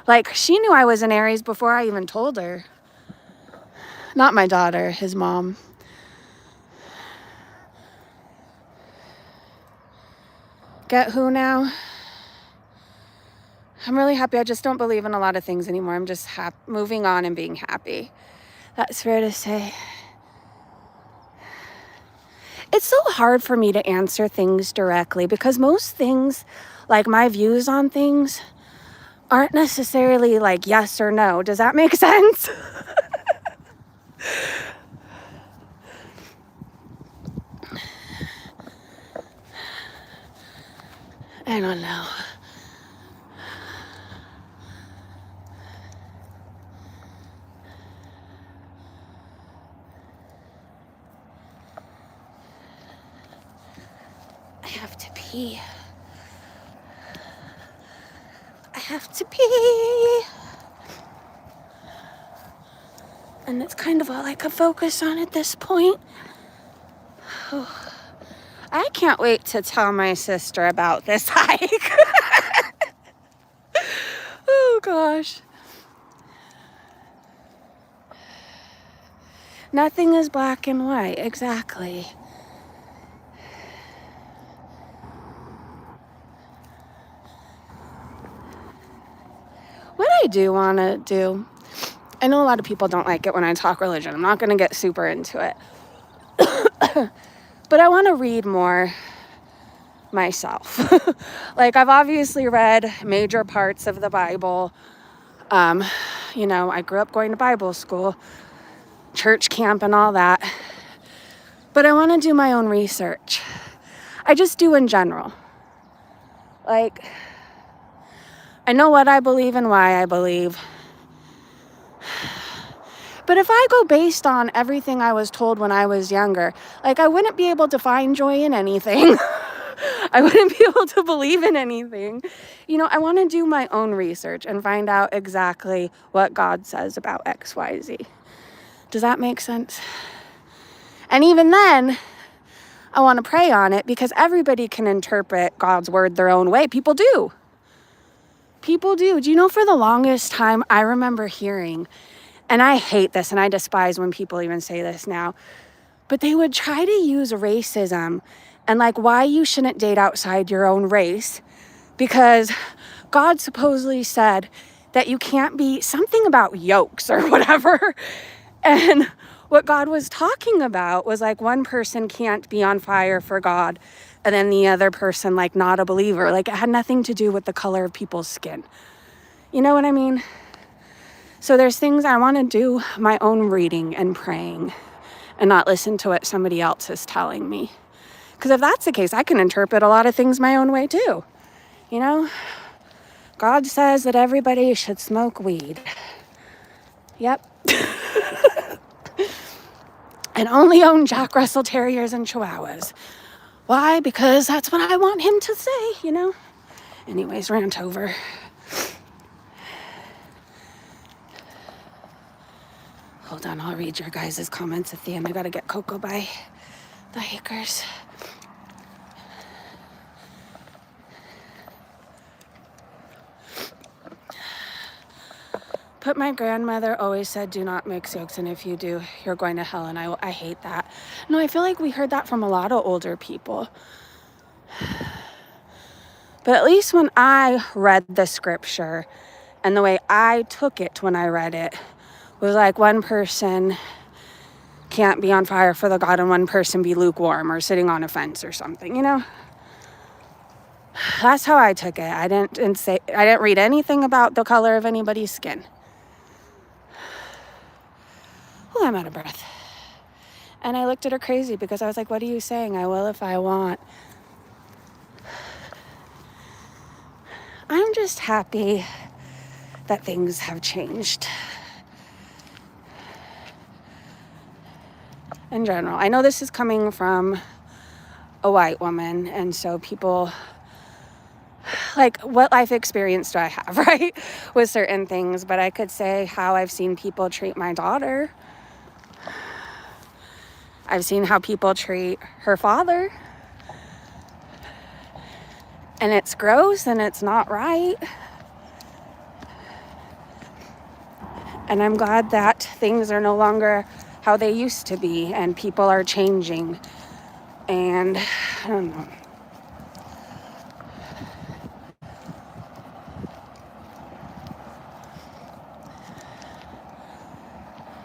Like, she knew I was an Aries before I even told her. Not my daughter, his mom. Get who now? I'm really happy. I just don't believe in a lot of things anymore. I'm just moving on and being happy. That's fair to say. It's so hard for me to answer things directly because most things, like my views on things, aren't necessarily like yes or no. Does that make sense? I don't know. I have to pee. I have to pee. And it's kind of all I could focus on at this point. I can't wait to tell my sister about this hike. Oh, gosh. Nothing is black and white. Exactly. What I do want to do, I know a lot of people don't like it when I talk religion. I'm not going to get super into it. But I want to read more myself. Like, I've obviously read major parts of the Bible. You know, I grew up going to Bible school, church camp and all that. But I want to do my own research. I just do in general. Like, I know what I believe and why I believe. But if I go based on everything I was told when I was younger, like, I wouldn't be able to find joy in anything. I wouldn't be able to believe in anything. You know, I want to do my own research and find out exactly what God says about X, Y, Z. Does that make sense? And even then, I want to pray on it because everybody can interpret God's word their own way. People do. People do. Do you know, for the longest time, I remember hearing, and I hate this and I despise when people even say this now, but they would try to use racism and like why you shouldn't date outside your own race because God supposedly said that you can't be something about yokes or whatever. And what God was talking about was like one person can't be on fire for God and then the other person like not a believer. Like, it had nothing to do with the color of people's skin. You know what I mean? So there's things I want to do my own reading and praying and not listen to what somebody else is telling me. Because if that's the case, I can interpret a lot of things my own way too. You know? God says that everybody should smoke weed. Yep. And only own Jack Russell Terriers and Chihuahuas. Why? Because that's what I want him to say, you know? Anyways, rant over. Hold on, I'll read your guys' comments at the end. I gotta get cocoa by the hikers. But my grandmother always said, do not mix yolks, and if you do, you're going to hell, and I hate that. No, I feel like we heard that from a lot of older people. But at least when I read the scripture And the way I took it when I read it was like one person can't be on fire for the God and one person be lukewarm or sitting on a fence or something, you know? That's how I took it. I didn't read anything about the color of anybody's skin. Oh, I'm out of breath. And I looked at her crazy because I was like, what are you saying? I will if I want. I'm just happy that things have changed. In general. I know this is coming from a white woman, and so people, like, what life experience do I have, right? With certain things, but I could say how I've seen people treat my daughter. I've seen how people treat her father. And it's gross and it's not right. And I'm glad that things are no longer how they used to be and people are changing. And I don't know.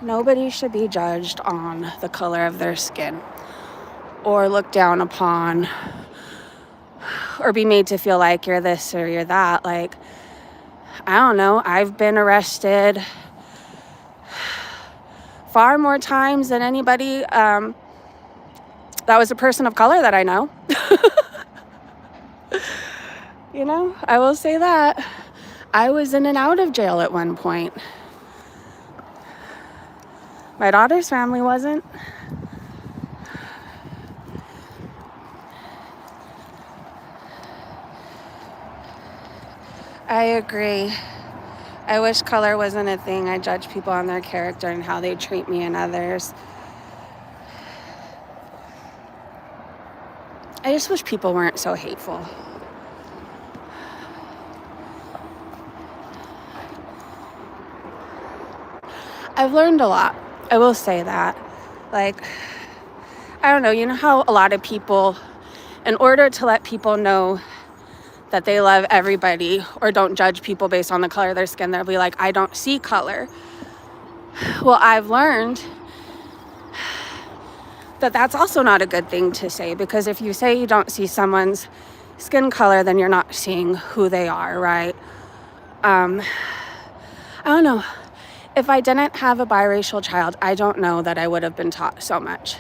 Nobody should be judged on the color of their skin or looked down upon or be made to feel like you're this or you're that. Like, I don't know. I've been arrested far more times than anybody that was a person of color that I know. You know, I will say that. I was in and out of jail at one point. My daughter's family wasn't. I agree. I wish color wasn't a thing. I judge people on their character and how they treat me and others. I just wish people weren't so hateful. I've learned a lot. I will say that. Like, I don't know, you know how a lot of people, in order to let people know that they love everybody or don't judge people based on the color of their skin, they'll be like, I don't see color. Well, I've learned that that's also not a good thing to say, because if you say you don't see someone's skin color, then you're not seeing who they are, right? I don't know. If I didn't have a biracial child, I don't know that I would have been taught so much.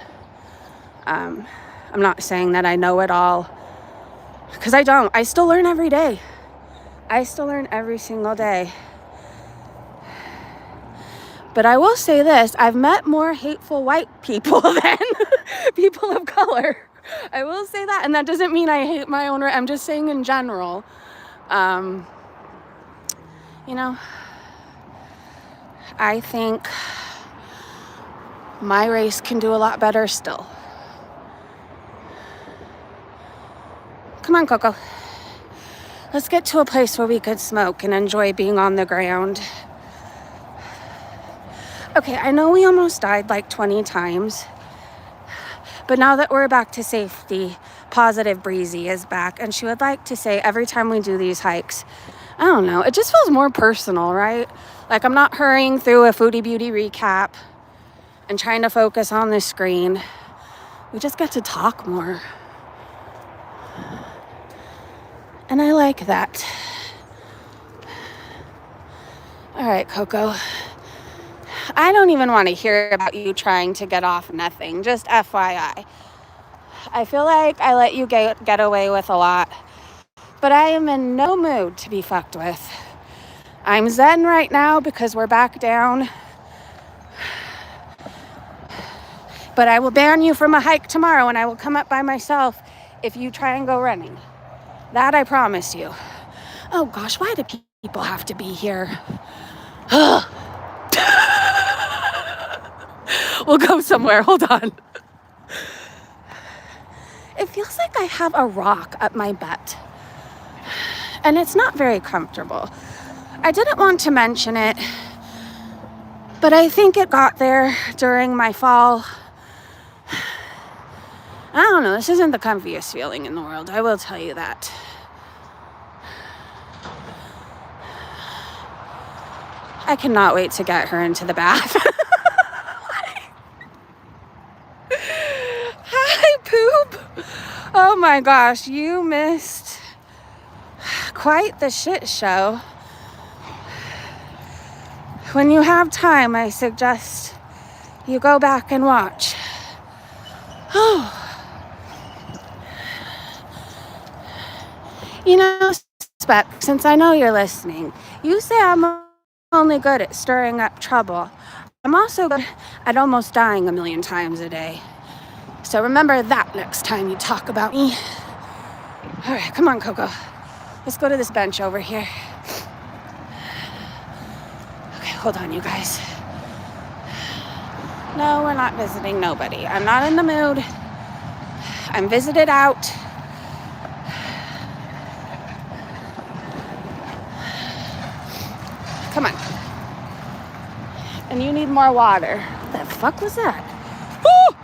I'm not saying that I know it all, because I don't. I still learn every day. I still learn every single day. But I will say this, I've met more hateful white people than people of color. I will say that, and that doesn't mean I hate my own race. I'm just saying in general. You know, I think my race can do a lot better still. Come on, Coco. Let's get to a place where we could smoke and enjoy being on the ground. Okay, I know we almost died like 20 times, but now that we're back to safety, Positive Breezy is back, and she would like to say every time we do these hikes, I don't know, it just feels more personal, right? Like I'm not hurrying through a Foodie Beauty recap and trying to focus on the screen. We just get to talk more. And I like that. All right, Coco. I don't even want to hear about you trying to get off nothing, just FYI. I feel like I let you get away with a lot, but I am in no mood to be fucked with. I'm zen right now because we're back down, but I will ban you from a hike tomorrow and I will come up by myself if you try and go running. That I promise you. Oh gosh, why do people have to be here? We'll go somewhere. Hold on. It feels like I have a rock up my butt. And it's not very comfortable. I didn't want to mention it, but I think it got there during my fall. I don't know. This isn't the comfiest feeling in the world. I will tell you that. I cannot wait to get her into the bath. Hi, Poop. Oh my gosh, you missed quite the shit show. When you have time, I suggest you go back and watch. Oh. You know, Spec, since I know you're listening, you say I'm only good at stirring up trouble. I'm also good at almost dying a million times a day. So remember that next time you talk about me. All right, come on, Coco. Let's go to this bench over here. Okay, hold on, you guys. No, we're not visiting nobody. I'm not in the mood. I'm visited out. Come on. And you need more water. What the fuck was that? Woo!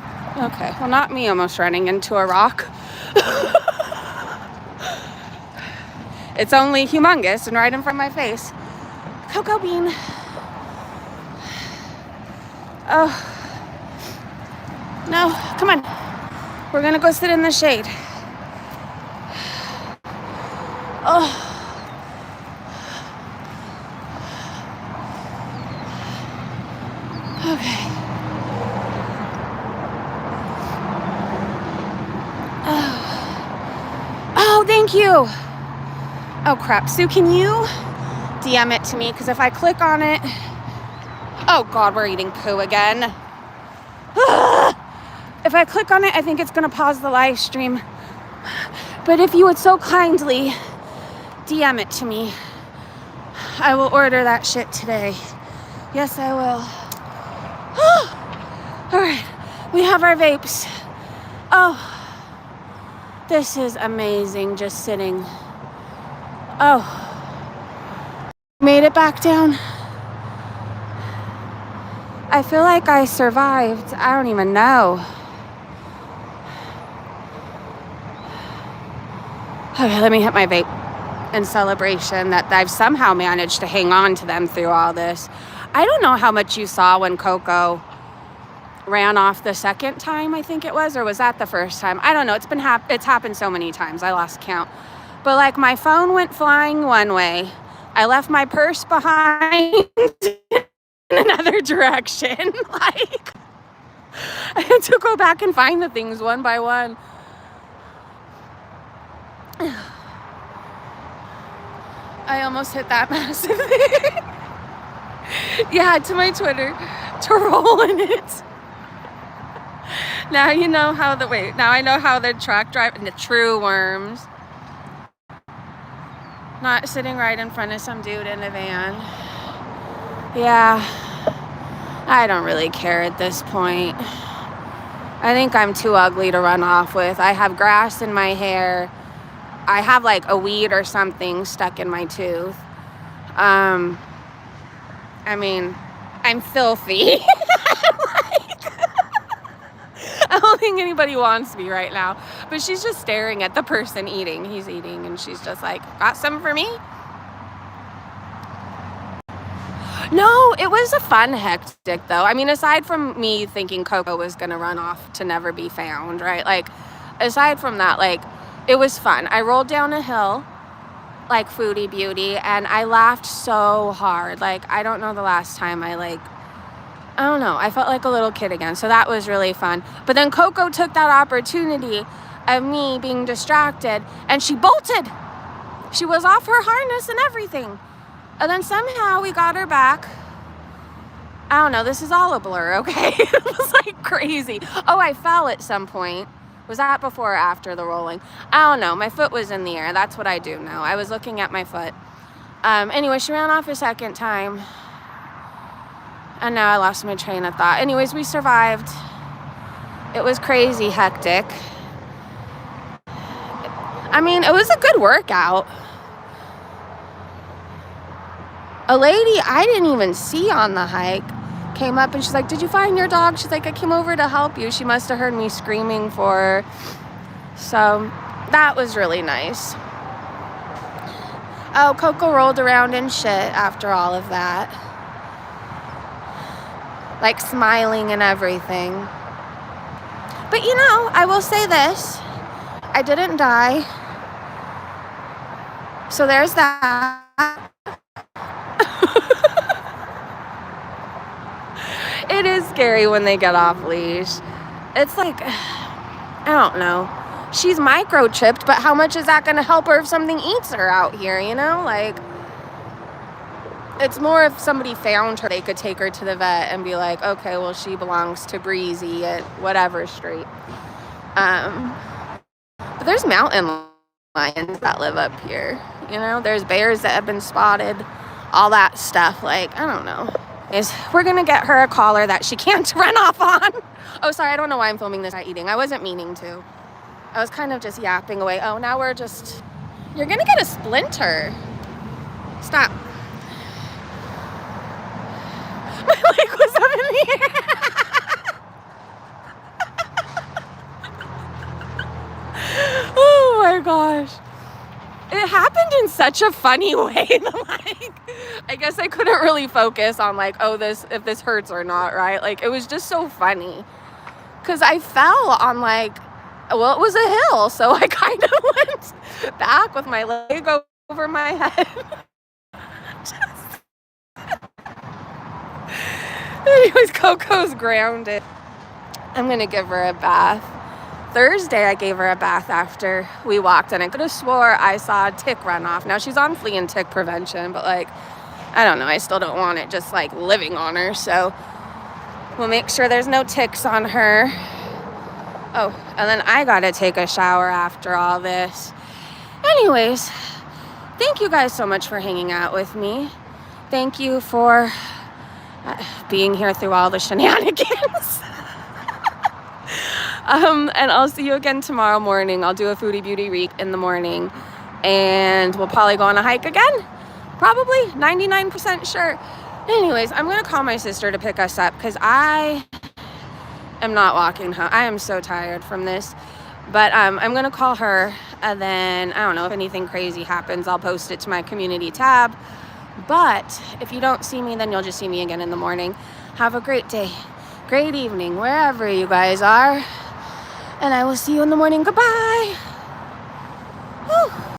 Okay, well, not me almost running into a rock. It's only humongous and right in front of my face. Cocoa bean. Oh. No, come on. We're gonna go sit in the shade. Oh. Okay. Oh, thank you. Oh, crap. Sue, can you DM it to me? Because if I click on it... Oh, God, we're eating poo again. If I click on it, I think it's going to pause the live stream. But if you would so kindly DM it to me, I will order that shit today. Yes, I will. All right. We have our vapes. Oh. This is amazing, just sitting. Oh. Made it back down. I feel like I survived. I don't even know. Okay, let me hit my vape in celebration that I've somehow managed to hang on to them through all this. I don't know how much you saw when Coco ran off the second time, I think it was, or was that the first time? I don't know. It's happened so many times. I lost count. But like my phone went flying one way. I left my purse behind in another direction. Like I had to go back and find the things one by one. I almost hit that massive thing. Yeah, to my Twitter to roll in it. Now you know how now I know how the truck drive and the true worms. Not sitting right in front of some dude in a van. Yeah, I don't really care at this point. I think I'm too ugly to run off with. I have grass in my hair. I have like a weed or something stuck in my tooth. I mean, I'm filthy. I don't think anybody wants me right now. But she's just staring at the person eating. He's eating and she's just like, got some for me? No, it was a fun hectic though. I mean, aside from me thinking Coco was gonna run off to never be found, right? Like, aside from that, like, it was fun. I rolled down a hill like Foodie Beauty and I laughed so hard. Like, I don't know the last time I don't know. I felt like a little kid again. So that was really fun. But then Coco took that opportunity of me being distracted and she bolted. She was off her harness and everything. And then somehow we got her back. I don't know. This is all a blur, okay? It was like crazy. Oh, I fell at some point. Was that before or after the rolling? I don't know. My foot was in the air. That's what I do now. I was looking at my foot. Anyway, she ran off a second time. And now I lost my train of thought. Anyways, we survived. It was crazy hectic. I mean, it was a good workout. A lady I didn't even see on the hike came up and she's like, did you find your dog? She's like, I came over to help you. She must have heard me screaming for her. So that was really nice. Oh, Coco rolled around in shit after all of that. like smiling and everything. But you know, I will say this, I didn't die. So there's that. It is scary when they get off leash. It's like, I don't know. She's microchipped, but how much is that going to help her if something eats her out here, you know? Like, it's more if somebody found her, they could take her to the vet and be like, okay, well, she belongs to Breezy at whatever street. But there's mountain lions that live up here, you know? There's bears that have been spotted, all that stuff. Like, I don't know. We're going to get her a collar that she can't run off on. Oh, sorry, I don't know why I'm filming this at eating. I wasn't meaning to. I was kind of just yapping away. Oh, now we're just... You're going to get a splinter. Stop. My leg was up in the air. Oh my gosh. It happened in such a funny way. Like, I guess I couldn't really focus on like, oh, if this hurts or not, right? Like, it was just so funny. Because I fell on like, well, it was a hill. So I kind of went back with my leg over my head. Anyways, Coco's grounded. I'm going to give her a bath. Thursday, I gave her a bath after we walked, and I could have swore I saw a tick run off. Now, she's on flea and tick prevention, but, like, I don't know. I still don't want it just, like, living on her. So we'll make sure there's no ticks on her. Oh, and then I got to take a shower after all this. Anyways, thank you guys so much for hanging out with me. Thank you for being here through all the shenanigans. And I'll see you again tomorrow morning. I'll do a Foodie Beauty Week in the morning, and we'll probably go on a hike again. Probably 99% sure. Anyways, I'm going to call my sister to pick us up because I am not walking home. I am so tired from this. But I'm going to call her, and then, I don't know, if anything crazy happens, I'll post it to my community tab. But if you don't see me, then you'll just see me again in the morning. Have a great day, great evening, wherever you guys are. And I will see you in the morning. Goodbye.